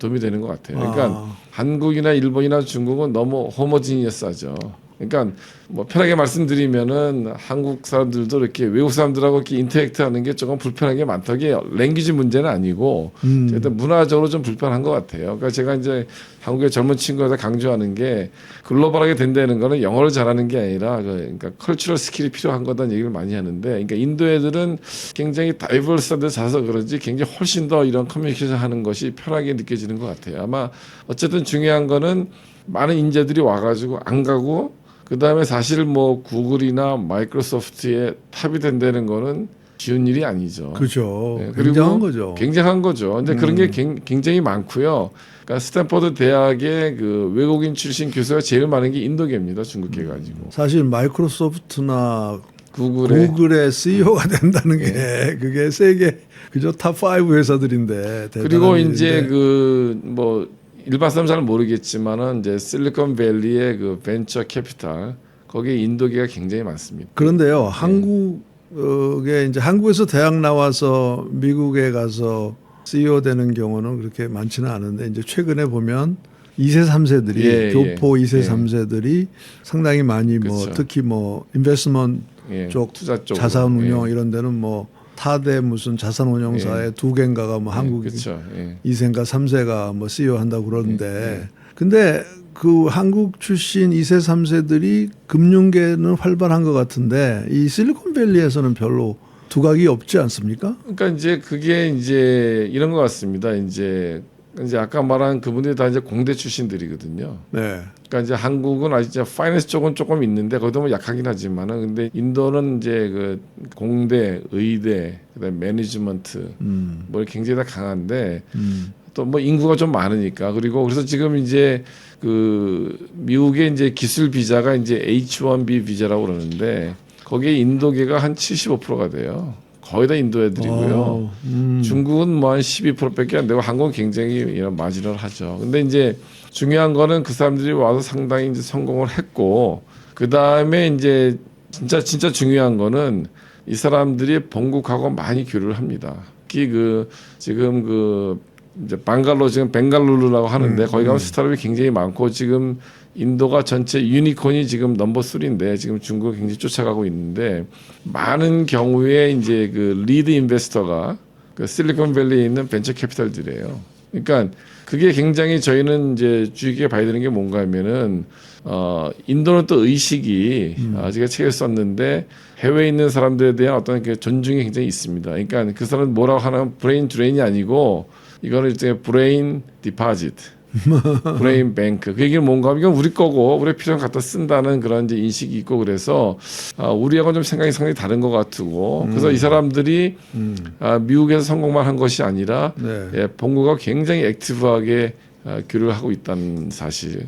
도움이 되는 것 같아요. 그러니까 한국이나 일본이나 중국은 너무 호모지니어스하죠. 그러니까 뭐 편하게 말씀드리면은 한국 사람들도 이렇게 외국 사람들하고 이렇게 인터랙트하는 게 조금 불편한 게 많다. 게 랭귀지 문제는 아니고 일단 문화적으로 좀 불편한 것 같아요. 그러니까 제가 이제 한국의 젊은 친구들 강조하는 게 글로벌하게 된다는 거는 영어를 잘하는 게 아니라 그러니까 컬처럴 스킬이 필요한 거다는 얘기를 많이 하는데, 그러니까 인도 애들은 굉장히 다이버스한데 자서 그런지 굉장히 훨씬 더 이런 커뮤니케이션 하는 것이 편하게 느껴지는 것 같아요. 아마 어쨌든 중요한 거는 많은 인재들이 와가지고 안 가고 그 다음에 사실 뭐 구글이나 마이크로소프트에 탑이 된다는 거는 쉬운 일이 아니죠. 그죠. 네, 굉장한 거죠. 굉장한 거죠. 근데 그런 게 굉장히 많고요. 그러니까 스탠퍼드 대학의 그 외국인 출신 교수가 제일 많은 게 인도계입니다. 중국계 가지고. 사실 마이크로소프트나 구글의 구글의 CEO가 된다는 게 그게 세계 그저 탑5 회사들인데 그리고 대단한 이제 일인데. 그 뭐 일반 사람 잘 모르겠지만은 이제 실리콘밸리의 그 벤처 캐피탈 거기에 인도계가 굉장히 많습니다. 그런데요, 한국에 이제 한국에서 대학 나와서 미국에 가서 CEO 되는 경우는 그렇게 많지는 않은데 이제 최근에 보면 2세, 3세들이 교포 2세, 3세들이 상당히 많이 뭐 그렇죠. 특히 뭐 인베스트먼트 쪽 투자 쪽 자산 운용 이런 데는 뭐 타대 무슨 자산 운용사에 두 개인가가 뭐 한국 그렇죠. 2세인가 3세가 뭐 CEO 한다고 그러는데 근데 그 한국 출신 2세, 3세들이 금융계는 활발한 것 같은데 이 실리콘밸리에서는 별로 두각이 없지 않습니까? 그러니까 이제 그게 이제 이런 것 같습니다. 이제 아까 말한 그분들이 다 이제 공대 출신들이거든요. 네. 그러니까 이제 한국은 아직 이제 파이낸스 쪽은 조금 있는데 거기도 뭐 약하긴 하지만은 근데 인도는 이제 그 공대, 의대, 그다음에 매니지먼트 뭐 굉장히 다 강한데 또 뭐 인구가 좀 많으니까 그리고 그래서 지금 이제 그 미국의 이제 기술 비자가 이제 H1B 비자라고 그러는데 거기에 인도계가 한 75%가 돼요. 거의 다 인도 애들이고요. 중국은 뭐 한 12%밖에 안 되고 한국은 굉장히 이런 마지널하죠. 근데 이제 중요한 거는 그 사람들이 와서 상당히 이제 성공을 했고 그 다음에 이제 진짜 중요한 거는 이 사람들이 본국하고 많이 교류를 합니다. 특히 그 지금 그 이제 지금 벵갈루루라고 하는데 거기 가면 스타트업이 굉장히 많고 지금 인도가 전체 유니콘이 지금 넘버 3인데 지금 중국을 굉장히 쫓아가고 있는데 많은 경우에 이제 그 리드 인베스터가 그 실리콘밸리에 있는 벤처 캐피탈들이에요. 그러니까 그게 굉장히 저희는 이제 주의 깊게 봐야 되는 게 뭔가 하면은 인도는 또 의식이 제가 책을 썼는데 해외에 있는 사람들에 대한 어떤 그 존중이 굉장히 있습니다. 그러니까 그 사람은 뭐라고 하나 브레인 드레인이 아니고 이거는 이제 브레인 디파지트, 브레인 뱅크. 그 얘기는 뭔가 하면 이건 우리 거고 우리 필요한 갖다 쓴다는 그런 이제 인식이 있고 그래서 우리하고 좀 생각이 상당히 다른 것 같고 그래서 이 사람들이 미국에서 성공만 한 것이 아니라 본국과 굉장히 액티브하게 교류를 하고 있다는 사실.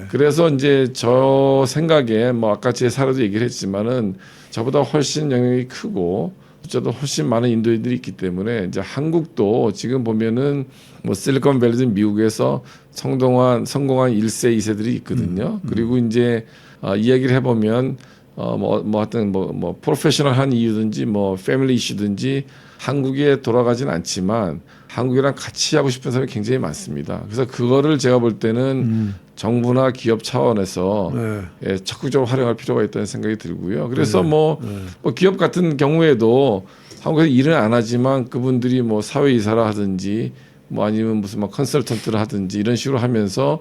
그래서 이제 저 생각에 뭐 아까 제 사례도 얘기를 했지만은 저보다 훨씬 영향이 크고 숫자도 훨씬 많은 인도인들이 있기 때문에 이제 한국도 지금 보면은 뭐 실리콘밸리든 미국에서 성공한 1세, 2세들이 있거든요. 그리고 이제 이야기를 해보면 뭐 하여튼 뭐 프로페셔널한 이유든지 뭐 패밀리 이슈든지 한국에 돌아가진 않지만 한국이랑 같이 하고 싶은 사람이 굉장히 많습니다. 그래서 그거를 제가 볼 때는 정부나 기업 차원에서 적극적으로 활용할 필요가 있다는 생각이 들고요. 그래서 뭐 기업 같은 경우에도 한국에서 일은 안 하지만 그분들이 뭐 사회이사라 하든지 뭐 아니면 무슨 막 컨설턴트를 하든지 이런 식으로 하면서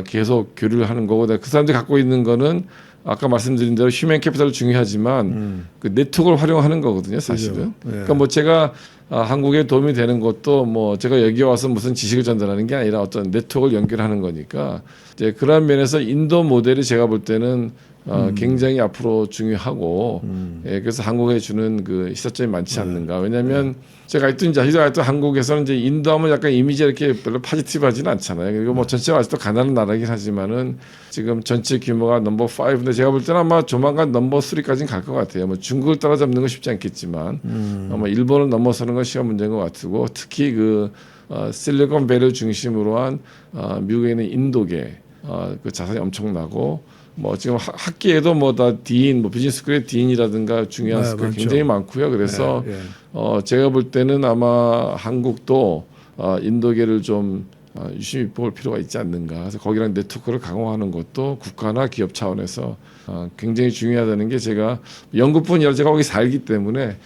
계속 교류를 하는 거고 그 사람들이 갖고 있는 거는 아까 말씀드린 대로 휴먼 캐피탈도 중요하지만 그 네트워크를 활용하는 거거든요, 사실은. 그러니까 뭐 제가 한국에 도움이 되는 것도 뭐 제가 여기 와서 무슨 지식을 전달하는 게 아니라 어떤 네트워크를 연결하는 거니까 이제 그런 면에서 인도 모델이 제가 볼 때는 굉장히 앞으로 중요하고 그래서 한국에 주는 그 시사점이 많지 않는가. 왜냐하면 제가 아직도 한국에서는 이제 인도하면 약간 이미지가 이렇게 별로 파지티브하지는 않잖아요. 그리고 뭐 전체가 아직도 가난한 나라긴 하지만은 지금 전체 규모가 넘버 5인데 제가 볼 때는 아마 조만간 넘버 3까지는 갈 것 같아요. 뭐 중국을 따라잡는 건 쉽지 않겠지만 아마 일본을 넘어서는 건 시간 문제인 것 같고 특히 그 실리콘밸리 중심으로 한 미국에 있는 인도계 그 자산이 엄청나고 뭐 지금 학계에도 뭐 다 디인, 뭐 비즈니스 스쿨의 디인이라든가 중요한 네, 스쿨 많죠. 굉장히 많고요. 그래서 제가 볼 때는 아마 한국도 인도계를 좀 유심히 볼 필요가 있지 않는가. 그래서 거기랑 네트워크를 강화하는 것도 국가나 기업 차원에서 굉장히 중요하다는 게 제가 영국뿐이 아니라 제가 거기 살기 때문에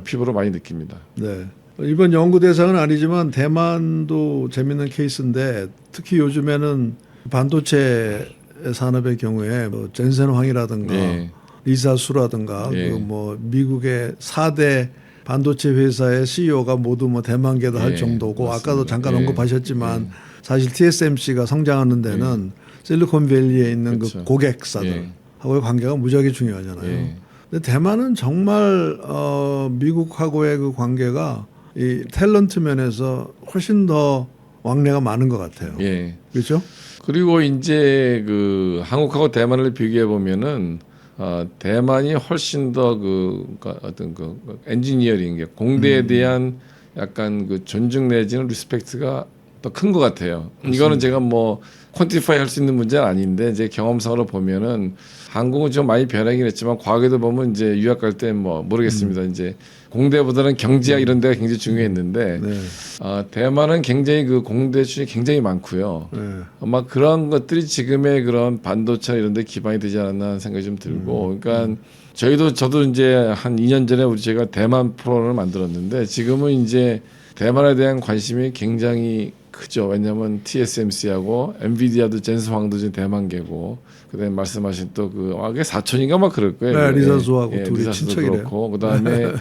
피부로 많이 느낍니다. 네. 이번 연구 대상은 아니지만 대만도 재밌는 케이스인데 특히 요즘에는 반도체 산업의 경우에 뭐 젠센 황이라든가 네. 리사 수라든가 네. 그 뭐 미국의 4대 반도체 회사의 CEO가 모두 뭐 대만계도 할 네, 정도고 맞습니다. 아까도 잠깐 네. 언급하셨지만 사실 TSMC가 성장하는 데는 실리콘밸리에 있는 그렇죠. 그 고객사들하고의 관계가 무지하게 중요하잖아요. 근데 대만은 정말 미국하고의 그 관계가 이 탤런트 면에서 훨씬 더 왕래가 많은 것 같아요. 예. 그렇죠? 그리고 이제 그 한국하고 대만을 비교해 보면은 대만이 훨씬 더 어떤 그 엔지니어링 공대에 대한 약간 그 존중 내지는 리스펙트가 더 큰 것 같아요. 이거는 제가 뭐 퀀티파이 할 수 있는 문제는 아닌데 이제 경험상으로 보면은 한국은 좀 많이 변하긴 했지만 과거에도 보면 이제 유학 갈 때 뭐 모르겠습니다. 이제 공대보다는 경제학 이런 데가 굉장히 중요했는데 네. 대만은 굉장히 그 공대 출신이 굉장히 많고요. 네. 아마 그런 것들이 지금의 그런 반도체 이런 데 기반이 되지 않았나 하는 생각이 좀 들고 그러니까 저도 이제 한 2년 전에 제가 대만 프로를 만들었는데 지금은 이제 대만에 대한 관심이 굉장히 크죠. 왜냐하면 TSMC하고 엔비디아도 젠슨 황도 지금 대만계고 그다음에 말씀하신 또 그게 사촌인가 막 그럴 거예요. 네, 리사수하고 둘이 리사수도 친척이래요. 그렇고 그다음에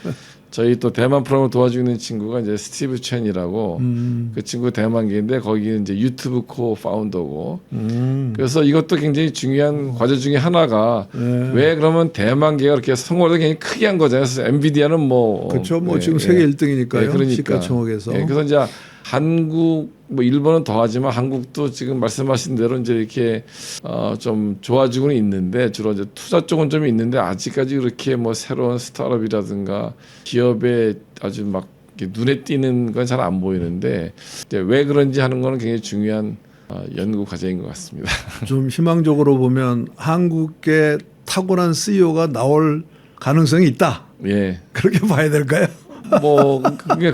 저희 또 대만 프로그램을 도와주고 있는 친구가 이제 스티브 첸이라고 그 친구 대만계인데 거기는 이제 유튜브 코 파운더고 그래서 이것도 굉장히 중요한 과제 중에 하나가 왜 그러면 대만계가 그렇게 성공을 굉장히 크게 한 거잖아요. 그래서 엔비디아는 뭐 그렇죠. 뭐 지금 세계 1등이니까요. 그러니까. 시가총액에서. 그래서 이제 한국 뭐 일본은 더하지만 한국도 지금 말씀하신 대로 이제 이렇게 좀 좋아지고는 있는데 주로 이제 투자 쪽은 좀 있는데 아직까지 그렇게 뭐 새로운 스타트업이라든가 기업에 아주 막 이렇게 눈에 띄는 건 잘 안 보이는데 이제 왜 그런지 하는 거는 굉장히 중요한 연구 과제인 것 같습니다. 좀 희망적으로 보면 한국의 탁월한 CEO가 나올 가능성이 있다. 예. 그렇게 봐야 될까요? 뭐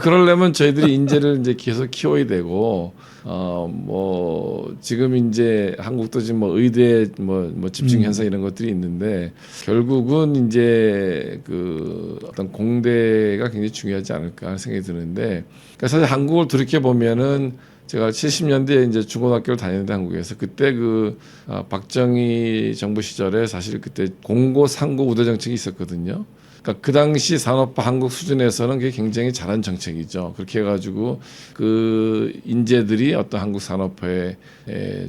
그러려면 저희들이 인재를 이제 계속 키워야 되고 뭐 지금 이제 한국도 지금 뭐 의대 뭐 집중 현상 이런 것들이 있는데 결국은 이제 그 어떤 공대가 굉장히 중요하지 않을까 하는 생각이 드는데 그러니까 사실 한국을 돌이켜 보면은 제가 70년대에 이제 중고등학교를 다녔는데 한국에서 그때 그 박정희 정부 시절에 사실 그때 공고 상고 우대 정책이 있었거든요. 그러니까 그 당시 산업화 한국 수준에서는 그게 굉장히 잘한 정책이죠. 그렇게 해가지고 그 인재들이 어떤 한국 산업화의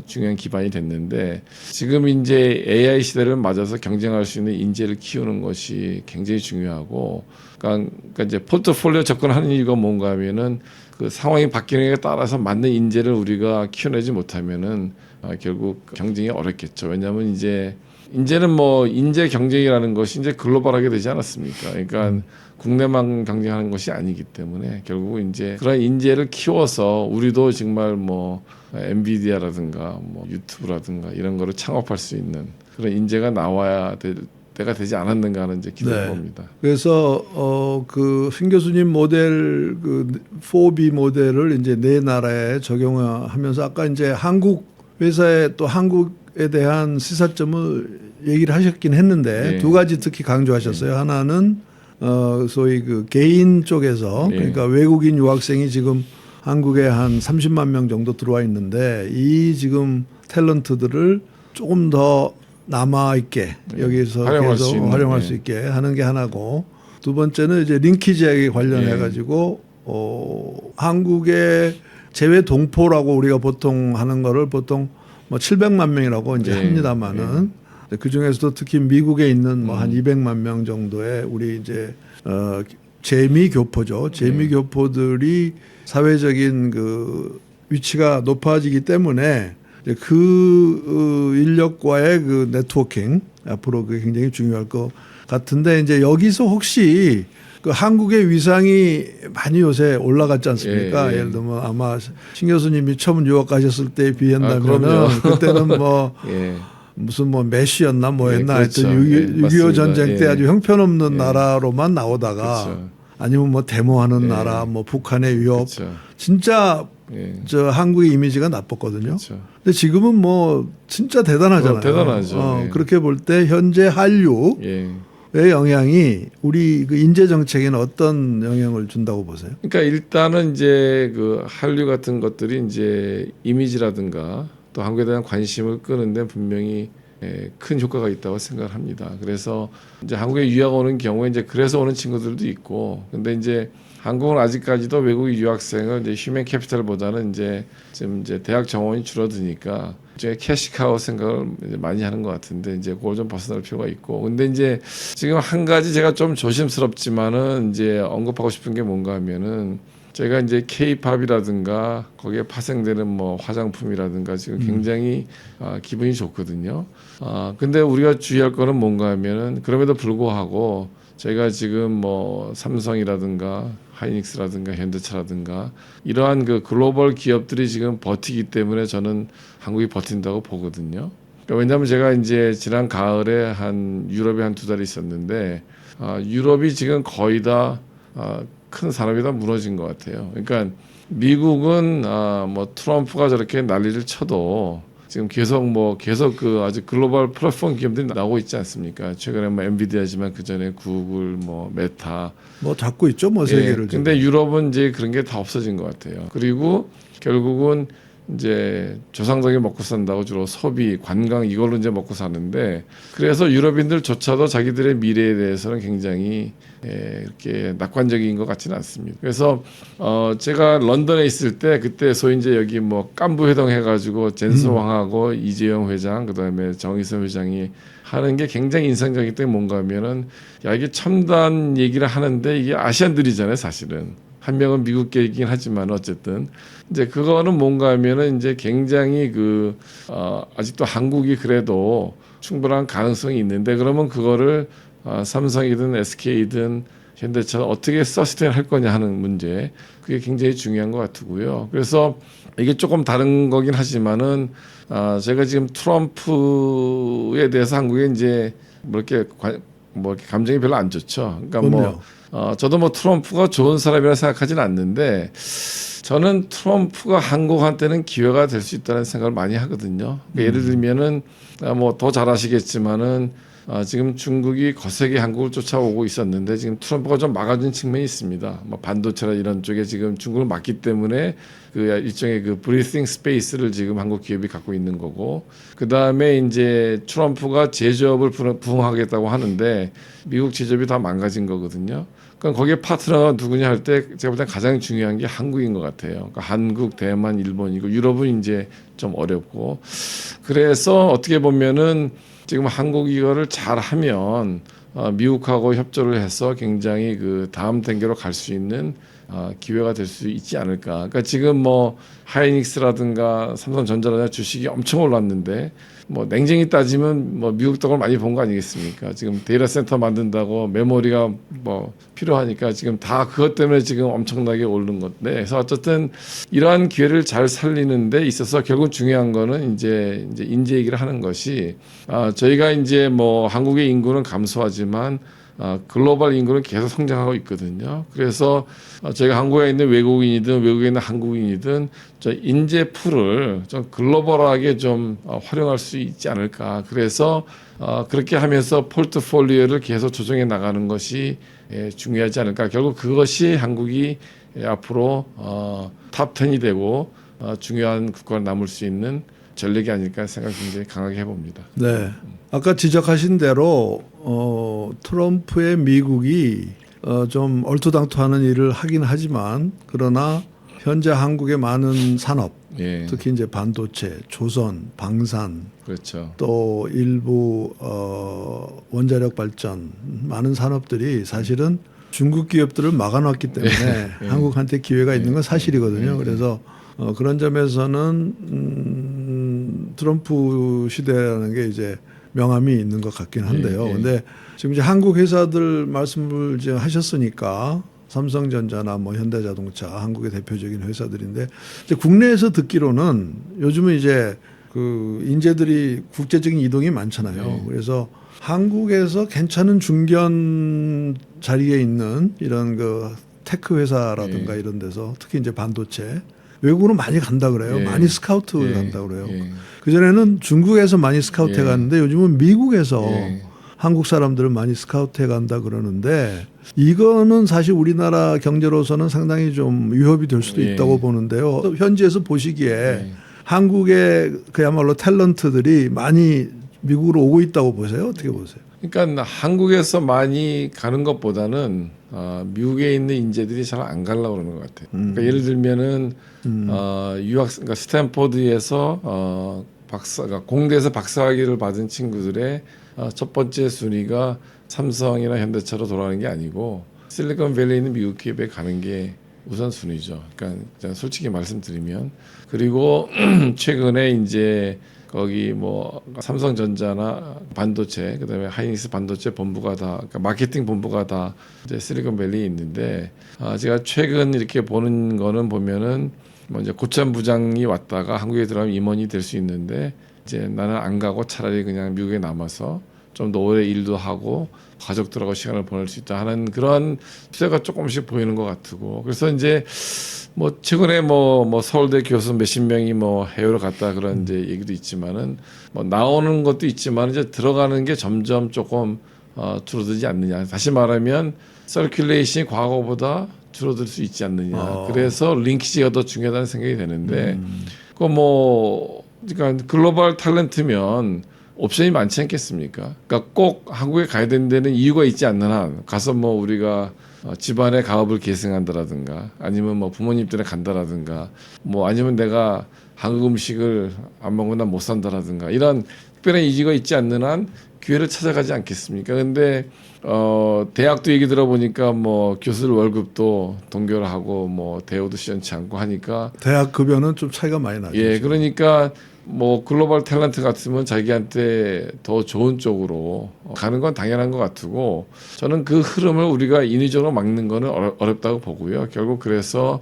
중요한 기반이 됐는데 지금 이제 AI 시대를 맞아서 경쟁할 수 있는 인재를 키우는 것이 굉장히 중요하고 그러니까 이제 포트폴리오 접근하는 이유가 뭔가 하면은 그 상황이 바뀌는 게 따라서 맞는 인재를 우리가 키워내지 못하면은 결국 경쟁이 어렵겠죠. 왜냐하면 이제는 뭐 인재 경쟁이라는 것이 이제 글로벌하게 되지 않았습니까? 그러니까 국내만 경쟁하는 것이 아니기 때문에 결국 이제 그런 인재를 키워서 우리도 정말 뭐 엔비디아라든가 뭐 유튜브라든가 이런 거를 창업할 수 있는 그런 인재가 나와야 될 때가 되지 않았는가 하는 이제 기대를 봅니다. 그래서 그 신 교수님 모델 그 4B 모델을 이제 네 나라에 적용하면서 아까 이제 한국 회사에 또 한국에 대한 시사점을 얘기를 하셨긴 했는데 두 가지 특히 강조하셨어요. 하나는 소위 그 개인 쪽에서 그러니까 외국인 유학생이 지금 한국에 한 30만 명 정도 들어와 있는데 이 지금 탤런트들을 조금 더 남아 있게 여기서 계속 활용할 수 있게 하는 게 하나고 두 번째는 이제 링키지하게 관련해 가지고 한국의 재외 동포라고 우리가 보통 하는 거를 보통 뭐 700만 명이라고 이제 합니다만은 그 중에서도 특히 미국에 있는 뭐 한 200만 명 정도의 우리 이제 재미교포죠. 재미교포들이 사회적인 그 위치가 높아지기 때문에 이제 그 인력과의 그 네트워킹 앞으로 그게 굉장히 중요할 것 같은데 이제 여기서 혹시 그 한국의 위상이 많이 요새 올라갔지 않습니까? 예를 들면 아마 신 교수님이 처음 유학 가셨을 때에 비한다면은 그때는 뭐 무슨 뭐 메시였나 뭐였나 그렇죠. 하여튼 6.25 전쟁 때 아주 형편없는 예. 나라로만 나오다가 그렇죠. 아니면 뭐 데모하는 나라 뭐 북한의 위협 그렇죠. 진짜 예. 한국의 이미지가 나빴거든요. 그렇죠. 근데 지금은 뭐 진짜 대단하잖아요. 대단하죠. 예. 그렇게 볼 때 현재 한류 의 영향이 우리 그 인재 정책에는 어떤 영향을 준다고 보세요? 그러니까 일단은 이제 그 한류 같은 것들이 이제 이미지라든가 또 한국에 대한 관심을 끄는데 분명히 큰 효과가 있다고 생각을 합니다. 그래서 이제 한국에 유학 오는 경우에 이제 그래서 오는 친구들도 있고, 근데 이제 한국은 아직까지도 외국 유학생을 이제 휴먼 캐피탈보다는 이제 지금 이제 대학 정원이 줄어드니까 이제 캐시카우 생각을 이제 많이 하는 것 같은데 이제 그걸 좀 벗어날 필요가 있고, 근데 이제 지금 한 가지 제가 좀 조심스럽지만은 이제 언급하고 싶은 게 뭔가 하면은 제가 이제 K-팝이라든가 거기에 파생되는 뭐 화장품이라든가 지금 굉장히 기분이 좋거든요. 근데 우리가 주의할 거는 뭔가 하면은 그럼에도 불구하고 저희가 지금 뭐 삼성이라든가 하이닉스라든가 현대차라든가 이러한 그 글로벌 기업들이 지금 버티기 때문에 저는 한국이 버틴다고 보거든요. 그러니까 왜냐하면 제가 이제 지난 가을에 한 유럽에 한 2달 있었는데 유럽이 지금 거의 다 큰 산업이 다 무너진 것 같아요. 그러니까 미국은 뭐 트럼프가 저렇게 난리를 쳐도 지금 계속 그 아주 글로벌 플랫폼 기업들이 나오고 있지 않습니까? 최근에 뭐 엔비디아지만 그 전에 구글, 뭐 메타 뭐 잡고 있죠, 뭐 세계를. 근데 유럽은 이제 그런 게 다 없어진 것 같아요. 그리고 결국은 이제 조상덕이 먹고 산다고 주로 소비, 관광 이걸로 이제 먹고 사는데, 그래서 유럽인들조차도 자기들의 미래에 대해서는 굉장히 이렇게 낙관적인 것 같지는 않습니다. 그래서 제가 런던에 있을 때 그때 소위 이제 여기 뭐 깐부 회동 해가지고 젠스 왕하고 이재용 회장 그다음에 정의선 회장이 하는 게 굉장히 인상적이기 때문에 뭔가 하면은 야 이게 첨단 얘기를 하는데 이게 아시안들이잖아요 사실은. 한 명은 미국계이긴 하지만 어쨌든 이제 그거는 뭔가 하면은 이제 굉장히 아직도 한국이 그래도 충분한 가능성이 있는데, 그러면 그거를 삼성이든 SK든 현대차는 어떻게 서스테인 할 거냐 하는 문제, 그게 굉장히 중요한 것 같고요. 그래서 이게 조금 다른 거긴 하지만은 제가 지금 트럼프에 대해서 한국에 이제 뭐 이렇게 감정이 별로 안 좋죠. 그러니까 뭐 저도 뭐 트럼프가 좋은 사람이라 생각하지는 않는데 저는 트럼프가 한국한테는 기회가 될 수 있다는 생각을 많이 하거든요. 그러니까 예를 들면은 뭐 더 잘하시겠지만은 지금 중국이 거세게 한국을 쫓아오고 있었는데 지금 트럼프가 좀 막아준 측면이 있습니다. 뭐 반도체나 이런 쪽에 지금 중국을 막기 때문에 그 일종의 그 브리싱 스페이스를 지금 한국 기업이 갖고 있는 거고, 그 다음에 이제 트럼프가 제조업을 부흥하겠다고 하는데 미국 제조업이 다 망가진 거거든요. 그러니까 거기에 파트너가 누구냐 할 때 제가 볼 때 가장 중요한 게 한국인 것 같아요. 그러니까 한국, 대만, 일본이고 유럽은 이제 좀 어렵고, 그래서 어떻게 보면은 지금 한국이 이거를 잘하면 미국하고 협조를 해서 굉장히 그 다음 단계로 갈 수 있는 기회가 될 수 있지 않을까. 그러니까 지금 뭐 하이닉스라든가 삼성전자라든가 주식이 엄청 올랐는데 뭐 냉정히 따지면 뭐 미국 덕을 많이 본 거 아니겠습니까? 지금 데이터 센터 만든다고 메모리가 뭐 필요하니까 지금 다 그것 때문에 지금 엄청나게 오른 건데, 그래서 어쨌든 이러한 기회를 잘 살리는 데 있어서 결국 중요한 거는 이제 인재 얘기를 하는 것이 저희가 이제 뭐 한국의 인구는 감소하지만 글로벌 인구는 계속 성장하고 있거든요. 그래서 저희가 한국에 있는 외국인이든 외국에 있는 한국인이든 저 인재 풀을 좀 글로벌하게 좀 활용할 수 있지 않을까. 그래서 그렇게 하면서 포트폴리오를 계속 조정해 나가는 것이 중요하지 않을까. 결국 그것이 한국이 앞으로 탑 10이 되고 중요한 국가로 남을 수 있는 전략이 아닐까 생각 굉장히 강하게 해봅니다. 네. 아까 지적하신 대로 트럼프의 미국이 좀 얼토당토하는 일을 하긴 하지만, 그러나 현재 한국의 많은 산업 예. 특히 이제 반도체, 조선, 방산, 그렇죠. 또 일부 원자력 발전 많은 산업들이 사실은 중국 기업들을 막아놨기 때문에 예. 한국한테 기회가 있는 건 사실이거든요. 예. 그래서 그런 점에서는 트럼프 시대라는 게 이제 명암이 있는 것 같긴 한데요. 예. 근데 지금 이제 한국 회사들 말씀을 이제 하셨으니까 삼성전자나 뭐 현대자동차 한국의 대표적인 회사들인데 이제 국내에서 듣기로는 요즘은 이제 그 인재들이 국제적인 이동이 많잖아요. 네. 그래서 한국에서 괜찮은 중견 자리에 있는 이런 그 테크 회사라든가 네. 이런 데서 특히 이제 반도체 외국으로 많이 간다 그래요. 예. 많이 스카우트 예. 간다 그래요. 예. 그전에는 중국에서 많이 스카우트 해 예. 갔는데 요즘은 미국에서 예. 한국 사람들을 많이 스카우트 해 간다 그러는데 이거는 사실 우리나라 경제로서는 상당히 좀 위협이 될 수도 예. 있다고 보는데요. 현지에서 보시기에 예. 한국의 그야말로 탤런트들이 많이 미국으로 오고 있다고 보세요? 어떻게 보세요? 그러니까 한국에서 많이 가는 것보다는 미국에 있는 인재들이 잘 안 가려고 그러는 것 같아요. 그러니까 예를 들면은 그러니까 스탠포드에서 박사가 공대에서 박사학위를 받은 친구들의 첫 번째 순위가 삼성이나 현대차로 돌아가는 게 아니고 실리콘밸리에 있는 미국 기업에 가는 게 우선순위죠. 그러니까 그냥 솔직히 말씀드리면 그리고 최근에 이제 거기 뭐 삼성전자나 반도체 그다음에 하이닉스 반도체 본부가 다 그러니까 마케팅 본부가 다 이제 실리콘밸리에 있는데 제가 최근 이렇게 보는 거는 보면은 뭐 이제 고참 부장이 왔다가 한국에 들어가면 임원이 될 수 있는데 이제 나는 안 가고 차라리 그냥 미국에 남아서 좀 더 오래 일도 하고 가족들하고 시간을 보낼 수 있다 하는 그런 추세가 조금씩 보이는 것 같고 그래서 이제 뭐 최근에 뭐 서울대 교수 몇십 명이 뭐 해외로 갔다 그런 이제 얘기도 있지만은 뭐 나오는 것도 있지만 이제 들어가는 게 점점 조금 줄어들지 않느냐. 다시 말하면 서큘레이션이 과거보다 줄어들 수 있지 않느냐. 그래서 링키지가 더 중요하다는 생각이 되는데 그 뭐 그러니까 글로벌 탤런트면 옵션이 많지 않겠습니까? 그러니까 꼭 한국에 가야 되는 데는 이유가 있지 않는 한 가서 뭐 우리가 집안의 가업을 계승한다라든가 아니면 뭐 부모님 때문에 간다라든가 뭐 아니면 내가 한국 음식을 안 먹으면 못 산다라든가 이런 특별한 이유가 있지 않는 한 기회를 찾아가지 않겠습니까? 근데 대학도 얘기 들어보니까 뭐 교수들 월급도 동결하고 뭐 대우도 시원치 않고 하니까 대학 급여는 좀 차이가 많이 나죠. 예, 그러니까 뭐 글로벌 탤런트 같으면 자기한테 더 좋은 쪽으로 가는 건 당연한 것 같고 저는 그 흐름을 우리가 인위적으로 막는 거는 어렵다고 보고요. 결국 그래서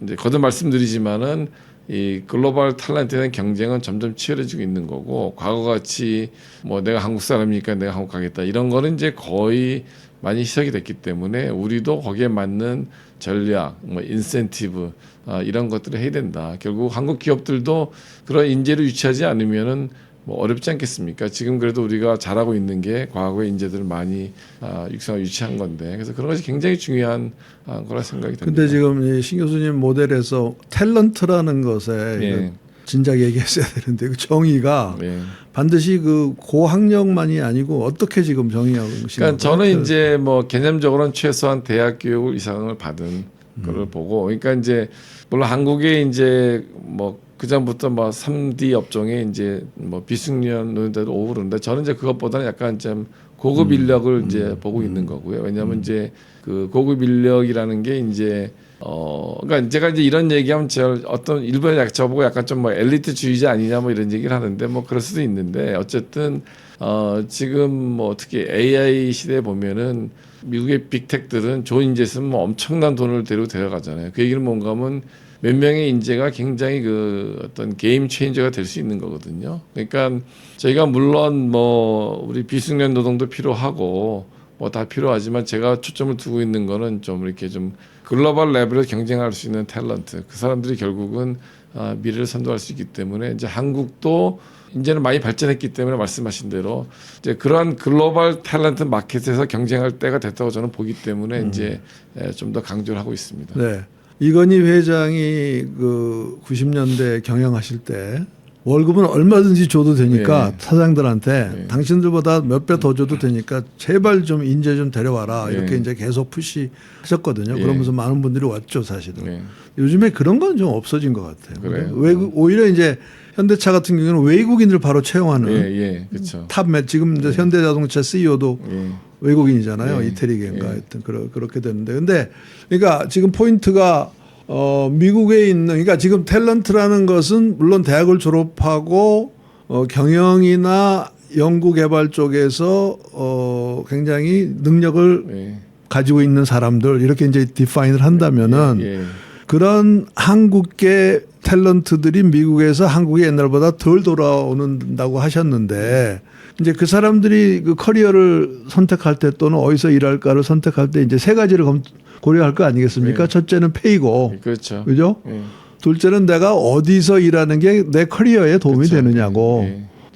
이제 거듭 말씀드리지만은 이 글로벌 탤런트에 대한 경쟁은 점점 치열해지고 있는 거고 과거같이 뭐 내가 한국 사람이니까 내가 한국 가겠다 이런 거는 이제 거의 많이 시작이 됐기 때문에 우리도 거기에 맞는 전략, 뭐 인센티브 이런 것들을 해야 된다. 결국 한국 기업들도 그런 인재를 유치하지 않으면은 뭐 어렵지 않겠습니까? 지금 그래도 우리가 잘하고 있는 게 과거의 인재들을 많이 육성하고 유치한 건데 그래서 그런 것이 굉장히 중요한 거라 생각이 듭니다. 근데 지금 이 신 교수님 모델에서 탤런트라는 것에 네. 진작 얘기했어야 되는데 그 정의가 네. 반드시 그 고학력만이 아니고 어떻게 지금 정의하시는 그러니까 저는 이제 뭐 개념적으로는 최소한 대학 교육을 이상을 받은 거를 보고 그러니까 이제 물론 한국에 이제 뭐 그전부터 뭐 3D 업종에 이제 뭐 비숙련 노동자도 오고 그러는데 저는 이제 그것보다는 약간 좀 고급 인력을 이제 보고 있는 거고요. 왜냐하면 이제 그 고급 인력이라는 게 이제 그러니까 제가 이제 이런 얘기하면 어떤 일본에 저보고 약간 좀 뭐 엘리트주의자 아니냐 뭐 이런 얘기를 하는데 뭐 그럴 수도 있는데 어쨌든 지금 뭐 특히 AI 시대에 보면은 미국의 빅텍들은 좋은 인재 있으면 뭐 엄청난 돈을 데려가잖아요. 그 얘기는 뭔가 하면 몇 명의 인재가 굉장히 그 어떤 게임 체인저가 될 수 있는 거거든요. 그러니까 저희가 물론 뭐 우리 비숙련 노동도 필요하고 뭐 다 필요하지만 제가 초점을 두고 있는 거는 좀 이렇게 좀 글로벌 레벨에 경쟁할 수 있는 탤런트 그 사람들이 결국은 미래를 선도할 수 있기 때문에 이제 한국도 이제는 많이 발전했기 때문에 말씀하신 대로 이제 그러한 글로벌 탤런트 마켓에서 경쟁할 때가 됐다고 저는 보기 때문에 이제 좀 더 강조를 하고 있습니다. 네. 이건희 회장이 그 90년대 경영하실 때 월급은 얼마든지 줘도 되니까 사장들한테 네. 당신들보다 몇 배 더 줘도 되니까 제발 좀 인재 좀 데려와라 이렇게 이제 계속 푸시하셨거든요. 그러면서 많은 분들이 왔죠 사실은. 네. 요즘에 그런 건 좀 없어진 것 같아요. 그래요? 오히려 이제 현대차 같은 경우는 외국인들 바로 채용하는 그렇죠. 탑 지금 이제 현대자동차 CEO도 외국인이잖아요. 예. 이태리계인가 하여튼 그렇게 되는데 근데 그러니까 지금 포인트가 미국에 있는 그러니까 지금 탤런트라는 것은 물론 대학을 졸업하고 경영이나 연구개발 쪽에서 굉장히 능력을 가지고 있는 사람들 이렇게 이제 디파인을 한다면은 그런 한국계 탤런트들이 미국에서 한국에 옛날보다 덜 돌아오는다고 하셨는데 이제 그 사람들이 그 커리어를 선택할 때 또는 어디서 일할까를 선택할 때 이제 세 가지를 고려할 거 아니겠습니까? 첫째는 페이고, 그렇죠. 그죠? 둘째는 내가 어디서 일하는 게 내 커리어에 도움이 되느냐고.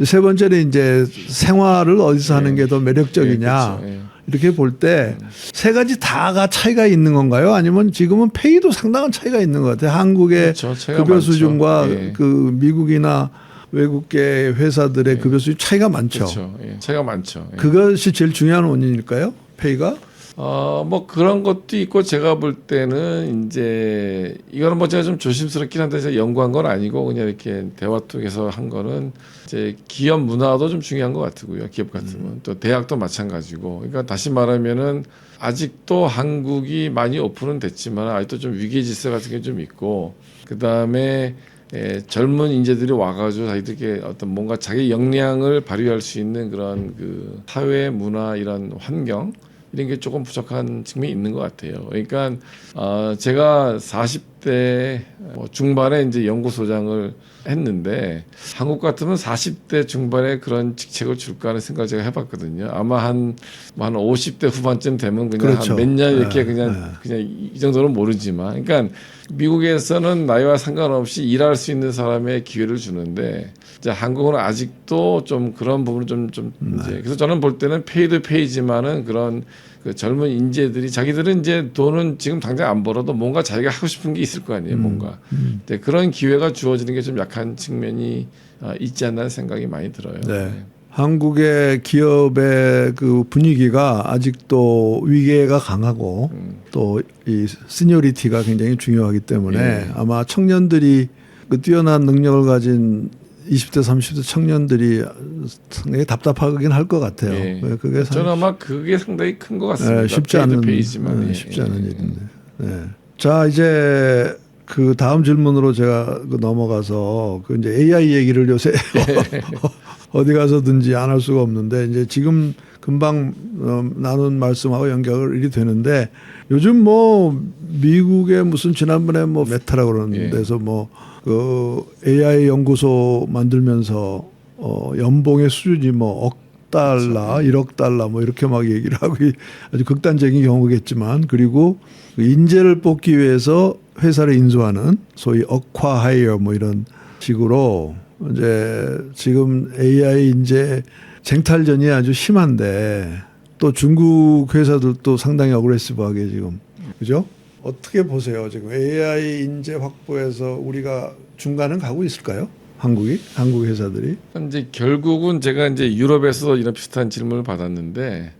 세 번째는 이제 생활을 어디서 하는 게 더 매력적이냐. 이렇게 볼 때 세 가지 다가 차이가 있는 건가요? 아니면 지금은 페이도 상당한 차이가 있는 것 같아요. 한국의 급여 수준과 그 미국이나 외국계 회사들의 급여 수준 차이가 많죠. 그렇죠. 차이가 많죠. 그것이 제일 중요한 원인일까요? 페이가? 뭐 그런 것도 있고 제가 볼 때는 이제 이거는 뭐 제가 좀 조심스럽긴 한데 제가 연구한 건 아니고 그냥 이렇게 대화 통해서 한 거는 이제 기업 문화도 좀 중요한 것 같고요. 기업 같으면 또 대학도 마찬가지고 그러니까 다시 말하면은 아직도 한국이 많이 오픈은 됐지만 아직도 좀 위기 질서 같은 게 좀 있고 그 다음에 젊은 인재들이 와가지고 자기들께 어떤 뭔가 자기 역량을 발휘할 수 있는 그런 그 사회 문화 이런 환경 이런 게 조금 부족한 측면이 있는 것 같아요. 그러니까 제가 40대 중반에 이제 연구소장을 했는데 한국 같으면 40대 중반에 그런 직책을 줄까 하는 생각을 제가 해봤거든요. 아마 한 50대 후반쯤 되면 그냥 그렇죠. 한 몇 년 이렇게 그냥 이 정도는 모르지만, 그러니까 미국에서는 나이와 상관없이 일할 수 있는 사람의 기회를 주는데 이제 한국은 아직도 좀 그런 부분을 좀 이제 그래서 저는 볼 때는 페이도 페이지만은 그런 그 젊은 인재들이 자기들은 이제 돈은 지금 당장 안 벌어도 뭔가 자기가 하고 싶은 게 있을 거 아니에요, 뭔가. 근데 그런 기회가 주어지는 게 좀 약한 측면이 있지 않나 생각이 많이 들어요. 네. 한국의 기업의 그 분위기가 아직도 위계가 강하고 또 이 시니어리티가 굉장히 중요하기 때문에 아마 청년들이 그 뛰어난 능력을 가진 20대 30대 청년들이 상당히 답답하긴 할 것 같아요. 그게 저는 아마 그게 상당히 큰 것 같습니다. 쉽지 않은 쉽지 않은 일인데. 네. 자 이제 그 다음 질문으로 제가 넘어가서 그 이제 AI 얘기를 요새 어디 가서든지 안 할 수가 없는데 이제 지금 금방 나눈 말씀하고 연결이 되는데 요즘 뭐 미국의 무슨 지난번에 뭐 메타라고 그러는 데서 뭐 그 AI 연구소 만들면서 연봉의 수준이 뭐 억 달러, 1억 달러 뭐 이렇게 막 얘기를 하고 아주 극단적인 경우겠지만 그리고 인재를 뽑기 위해서 회사를 인수하는 소위 억화 하이어 뭐 이런 식으로 이제 지금 AI 인재 쟁탈전이 아주 심한데 또 중국 회사들도 상당히 어그레시브하게 지금 그죠? 어떻게 보세요? 지금 AI 인재 확보에서 우리가 중간은 가고 있을까요? 한국 회사들이? 이제 결국은 제가 이제 유럽에서 이런 비슷한 질문을 받았는데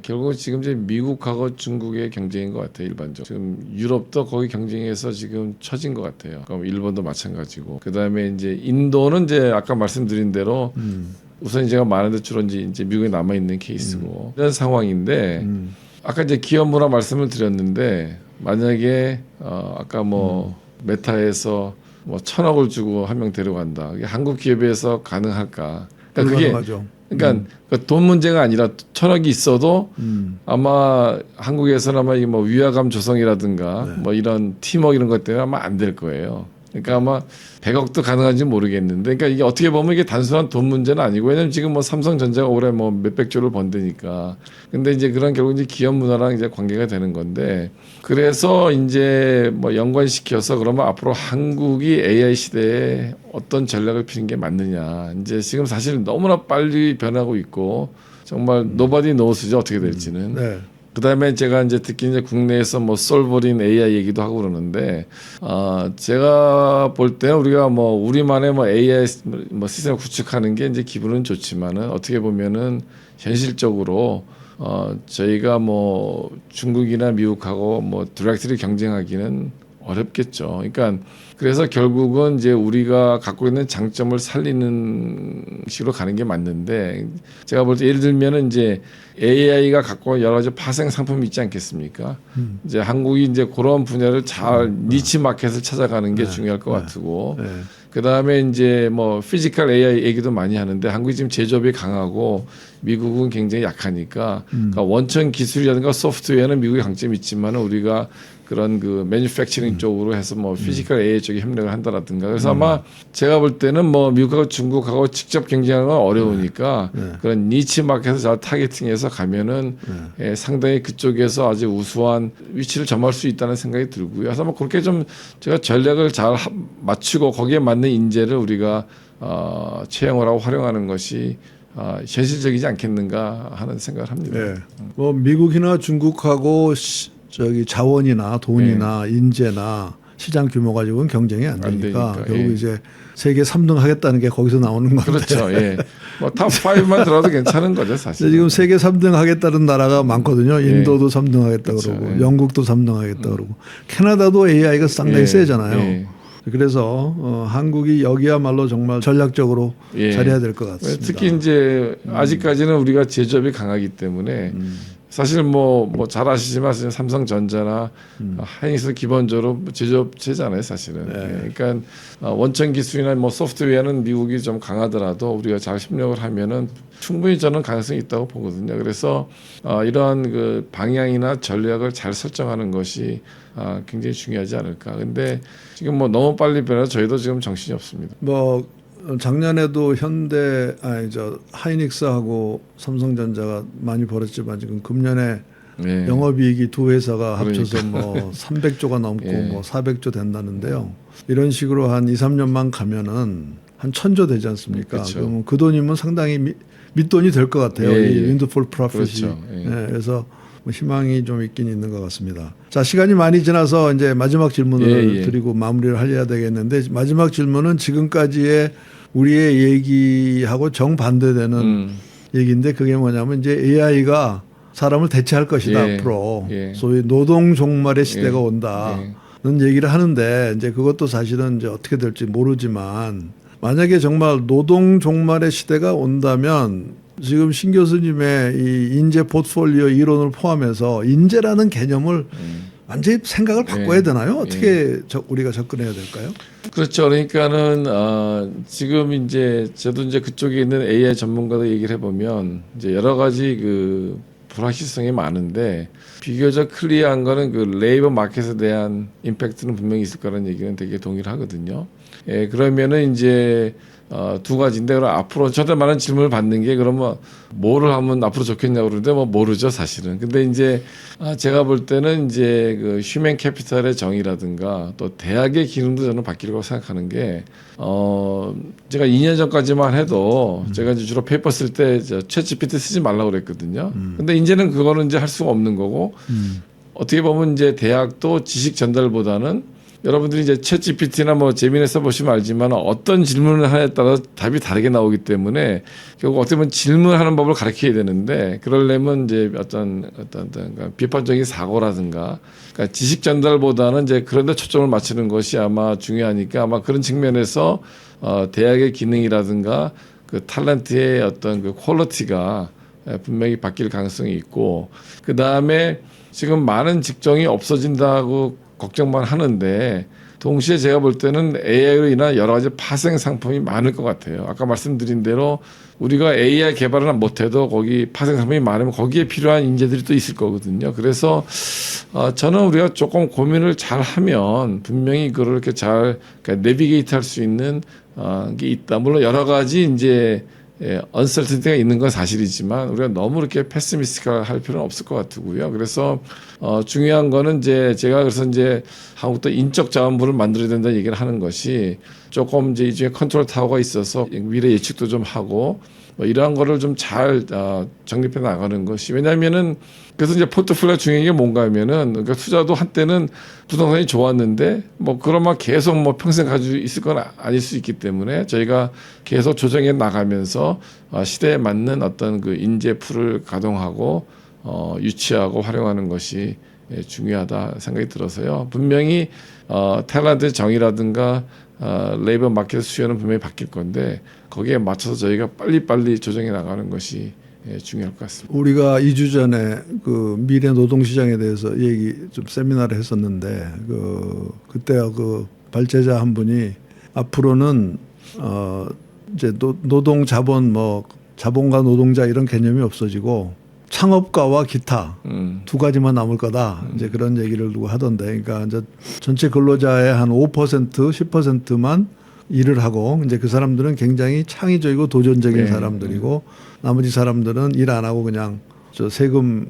결국은 지금 이제 미국하고 중국의 경쟁인 것 같아요, 일반적으로. 지금 유럽도 거기 경쟁에서 지금 처진 것 같아요. 그럼 일본도 마찬가지고. 그 다음에 이제 인도는 이제 아까 말씀드린 대로 우선 제가 말하는 대로 이제 미국에 남아 있는 케이스고 이런 상황인데 아까 이제 기업 문화 말씀을 드렸는데 만약에 아까 뭐 메타에서 뭐 1,000억을 주고 한 명 데려간다. 이게 한국 기업에서 가능할까? 그러니까 그게 그러니까 돈 문제가 아니라 1,000억이 있어도 아마 한국에서는 아마 이 뭐 위화감 조성이라든가 뭐 이런 팀워크 이런 것 때문에 아마 안 될 거예요. 그러니까 아마 100억도 가능한지 모르겠는데, 그러니까 이게 어떻게 보면 이게 단순한 돈 문제는 아니고, 왜냐면 지금 뭐 삼성전자가 올해 뭐 몇백 조를 번다니까. 근데 이제 그런 결국 이제 기업 문화랑 이제 관계가 되는 건데, 그래서 이제 뭐 연관시켜서 그러면 앞으로 한국이 AI 시대에 어떤 전략을 피는 게 맞느냐. 이제 지금 사실 너무나 빨리 변하고 있고, 정말 nobody knows죠, 어떻게 될지는. 네. 그다음에 제가 이제 특히 이제 국내에서 뭐 솔버린 AI 얘기도 하고 그러는데 제가 볼 때 우리가 뭐 우리만의 뭐 AI 뭐 시스템을 구축하는 게 이제 기분은 좋지만은 어떻게 보면은 현실적으로 저희가 뭐 중국이나 미국하고 뭐 디렉트리 경쟁하기는 어렵겠죠. 그러니까 그래서 결국은 이제 우리가 갖고 있는 장점을 살리는 식으로 가는 게 맞는데 제가 볼 때 예를 들면은 이제 AI가 갖고 여러 가지 파생 상품이 있지 않겠습니까? 이제 한국이 이제 그런 분야를 잘 니치 마켓을 찾아가는 게 중요할 것 같고 그 다음에 이제 뭐 피지컬 AI 얘기도 많이 하는데 한국이 지금 제조업이 강하고 미국은 굉장히 약하니까 그러니까 원천 기술이라든가 소프트웨어는 미국의 강점이 있지만 우리가 그런 그 매니팩처링 쪽으로 해서 뭐 피지컬 AI 쪽에 협력을 한다라든가 그래서 아마 제가 볼 때는 뭐 미국하고 중국하고 직접 경쟁하는 건 어려우니까 그런 니치 마켓에서 잘 타겟팅해서 가면은 상당히 그쪽에서 아주 우수한 위치를 점할 수 있다는 생각이 들고요. 그래서 뭐 그렇게 좀 제가 전략을 잘 맞추고 거기에 맞는 인재를 우리가 채용을 하고 활용하는 것이 현실적이지 않겠는가 하는 생각을 합니다. 네. 뭐 미국이나 중국하고 저기 자원이나 돈이나 인재나 시장 규모 가지고는 경쟁이 안 되니까 결국 이제 세계 3등 하겠다는 게 거기서 나오는 건데. 그렇죠. 예. 뭐 탑 5만 들어도 괜찮은 거죠, 사실. 지금 세계 3등 하겠다는 나라가 많거든요. 인도도 3등 하겠다 그렇죠. 그러고 영국도 3등 하겠다 그러고 캐나다도 AI가 상당히 세잖아요. 그래서 한국이 여기야말로 정말 전략적으로 잘해야 될 것 같습니다. 특히 이제 아직까지는 우리가 제조업이 강하기 때문에 사실 뭐 잘 아시지만 삼성전자나 하이닉스 기본적으로 제조업체잖아요, 사실은. 그러니까 원천 기술이나 뭐 소프트웨어는 미국이 좀 강하더라도 우리가 잘 협력을 하면은 충분히 저는 가능성이 있다고 보거든요. 그래서 이러한 그 방향이나 전략을 잘 설정하는 것이 굉장히 중요하지 않을까. 근데 지금 뭐 너무 빨리 변해서 저희도 지금 정신이 없습니다. 뭐 작년에도 하이닉스하고 삼성전자가 많이 벌었지만 지금 금년에 영업이익이 두 회사가 합쳐서 뭐 300조가 넘고 뭐 400조 된다는데요. 이런 식으로 한 2, 3년만 가면은 한 1000조 되지 않습니까? 그렇죠. 그러면 그 돈이면 상당히 밑돈이 될 것 같아요. 이 윈드폴 프로핏이. 그렇죠. 그래서 뭐 희망이 좀 있긴 있는 것 같습니다. 자, 시간이 많이 지나서 이제 마지막 질문을 드리고 마무리를 하려야 되겠는데 마지막 질문은 지금까지의 우리의 얘기하고 정반대되는 얘기인데 그게 뭐냐면 이제 AI가 사람을 대체할 것이다 앞으로 소위 노동 종말의 시대가 온다는 얘기를 하는데 이제 그것도 사실은 이제 어떻게 될지 모르지만 만약에 정말 노동 종말의 시대가 온다면 지금 신 교수님의 이 인재 포트폴리오 이론을 포함해서 인재라는 개념을 완전히 생각을 바꿔야 되나요? 어떻게 우리가 접근해야 될까요? 그렇죠. 그러니까는 지금 이제 저도 이제 그쪽에 있는 AI 전문가들 얘기를 해보면 이제 여러 가지 그 불확실성이 많은데 비교적 클리어한 거는 그 레이버 마켓에 대한 임팩트는 분명히 있을 거라는 얘기는 되게 동의를 하거든요. 그러면은 이제 두 가지인데 그럼 앞으로 저한테 많은 질문을 받는 게 그러면 뭐를 하면 앞으로 좋겠냐고 그러는데 뭐 모르죠 사실은. 근데 이제 제가 볼 때는 이제 그 휴먼 캐피탈의 정의라든가 또 대학의 기능도 저는 바뀔 거라고 생각하는 게 제가 2년 전까지만 해도 제가 이제 주로 페이퍼 쓸 때 챗GPT 쓰지 말라고 그랬거든요. 근데 이제는 그거는 이제 할 수가 없는 거고 어떻게 보면 이제 대학도 지식 전달보다는 여러분들이 이제 챗GPT나 뭐 제미니 써보시면 알지만 어떤 질문을 하냐에 따라 답이 다르게 나오기 때문에 결국 어떻게 보면 질문하는 법을 가르쳐야 되는데 그러려면 이제 어떤 비판적인 사고라든가 그러니까 지식 전달보다는 이제 그런 데 초점을 맞추는 것이 아마 중요하니까 아마 그런 측면에서 대학의 기능이라든가 그 탤런트의 어떤 그 퀄리티가 분명히 바뀔 가능성이 있고 그 다음에 지금 많은 직종이 없어진다고 걱정만 하는데 동시에 제가 볼 때는 AI로 인한 여러 가지 파생 상품이 많을 것 같아요. 아까 말씀드린 대로 우리가 AI 개발을 못해도 거기 파생 상품이 많으면 거기에 필요한 인재들이 또 있을 거거든요. 그래서 저는 우리가 조금 고민을 잘 하면 분명히 그걸 이렇게 잘 내비게이트 할 수 있는 게 있다. 물론 여러 가지 이제 언설턴티가 있는 건 사실이지만 우리가 너무 이렇게 패시미스틱할 할 필요는 없을 것 같고요. 그래서 중요한 거는 이제 제가 그래서 이제 한국도 인적 자원부를 만들어야 된다는 얘기를 하는 것이 조금 이제 이 중에 컨트롤 타워가 있어서 미래 예측도 좀 하고 뭐 이러한 거를 좀 잘 정립해 나가는 것이 왜냐하면은 그래서 이제 포트폴리오 중요한 게 뭔가 하면은 그러니까 투자도 한때는 부동산이 좋았는데 뭐 그러면 계속 뭐 평생 가지고 있을 건 아닐 수 있기 때문에 저희가 계속 조정해 나가면서 시대에 맞는 어떤 그 인재 풀을 가동하고 유치하고 활용하는 것이 중요하다 생각이 들어서요. 분명히 탤런트의 정의라든가 레이버 마켓 수요는 분명히 바뀔 건데 거기에 맞춰서 저희가 빨리빨리 조정해 나가는 것이 중요할 것 같습니다. 우리가 2주 전에 그 미래 노동시장에 대해서 얘기 좀 세미나를 했었는데 그때 그 발제자 한 분이 앞으로는 이제 노동 자본 뭐 자본과 노동자 이런 개념이 없어지고 창업가와 기타 두 가지만 남을 거다. 이제 그런 얘기를 누구 하던데, 그러니까 이제 전체 근로자의 한 5%, 10%만 일을 하고 이제 그 사람들은 굉장히 창의적이고 도전적인 사람들이고 나머지 사람들은 일 안 하고 그냥 저 세금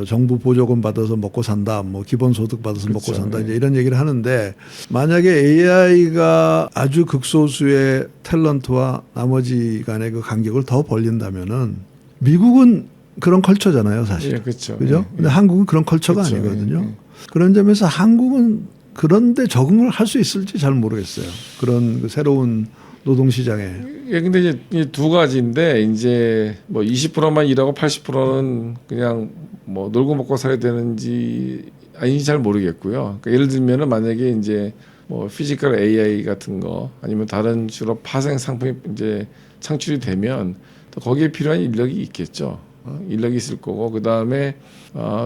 정부 보조금 받아서 먹고 산다, 뭐 기본소득 받아서 먹고 산다, 이제 이런 얘기를 하는데 만약에 AI가 아주 극소수의 탤런트와 나머지 간의 그 간격을 더 벌린다면은 미국은 그런 컬처잖아요, 사실. 예, 그렇죠. 그죠? 근데 한국은 그런 컬처가 그렇죠. 아니거든요. 그런 점에서 한국은 그런데 적응을 할 수 있을지 잘 모르겠어요. 그런 그 새로운 노동시장에. 예, 근데 이제 이 두 가지인데 이제 뭐 20%만 일하고 80%는 그냥 뭐 놀고 먹고 살아야 되는지 아닌지 잘 모르겠고요. 그러니까 예를 들면은 만약에 이제 뭐 피지컬 AI 같은 거 아니면 다른 주로 파생 상품이 이제 창출이 되면 또 거기에 필요한 인력이 있겠죠. 인력이 있을 거고 그 다음에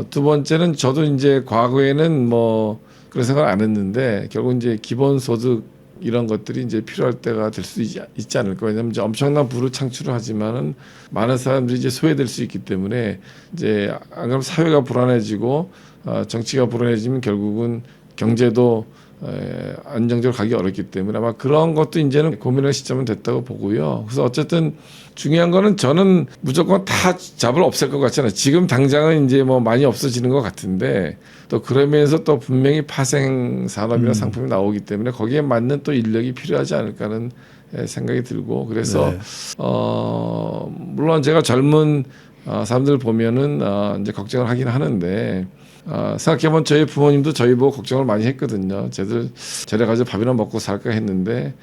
두 번째는 저도 이제 과거에는 뭐 그런 생각 안 했는데 결국 이제 기본소득 이런 것들이 이제 필요할 때가 될 수 있지 않을까. 왜냐하면 이제 엄청난 부를 창출을 하지만은 많은 사람들이 이제 소외될 수 있기 때문에 이제 안 그러면 사회가 불안해지고 정치가 불안해지면 결국은 경제도 안정적으로 가기 어렵기 때문에 아마 그런 것도 이제는 고민할 시점은 됐다고 보고요. 그래서 어쨌든 중요한 거는 저는 무조건 다 잡을 없앨 것 같잖아요. 지금 당장은 이제 뭐 많이 없어지는 것 같은데 또 그러면서 또 분명히 파생 산업이나 상품이 나오기 때문에 거기에 맞는 또 인력이 필요하지 않을까 하는 생각이 들고 그래서 물론 제가 젊은 사람들 보면은 이제 걱정을 하긴 하는데 생각해보면 저희 부모님도 저희 보고 걱정을 많이 했거든요. 쟤들 저래 가지고 밥이나 먹고 살까 했는데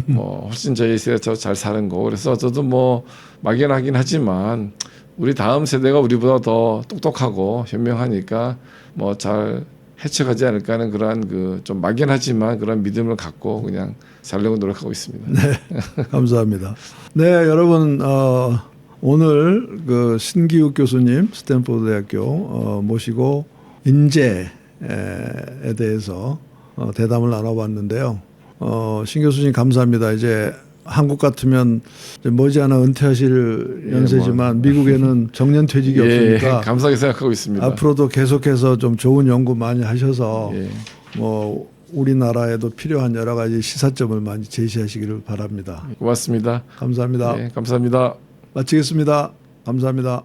뭐 훨씬 저희 세대가 잘 사는 거고 그래서 저도 뭐 막연하긴 하지만 우리 다음 세대가 우리보다 더 똑똑하고 현명하니까 뭐 잘 헤쳐가지 않을까 하는 그러한 그 좀 막연하지만 그런 믿음을 갖고 그냥 살려고 노력하고 있습니다. 네, 감사합니다. 네, 여러분 오늘 그 신기욱 교수님 스탠포드 대학교 모시고 인재에 대해서 대담을 나눠봤는데요. 신 교수님 감사합니다. 이제 한국 같으면 이제 머지않아 은퇴하실 연세지만 미국에는 정년퇴직이 없으니까 감사하게 생각하고 있습니다. 앞으로도 계속해서 좀 좋은 연구 많이 하셔서 뭐 우리나라에도 필요한 여러 가지 시사점을 많이 제시하시기를 바랍니다. 고맙습니다. 감사합니다. 감사합니다. 마치겠습니다. 감사합니다.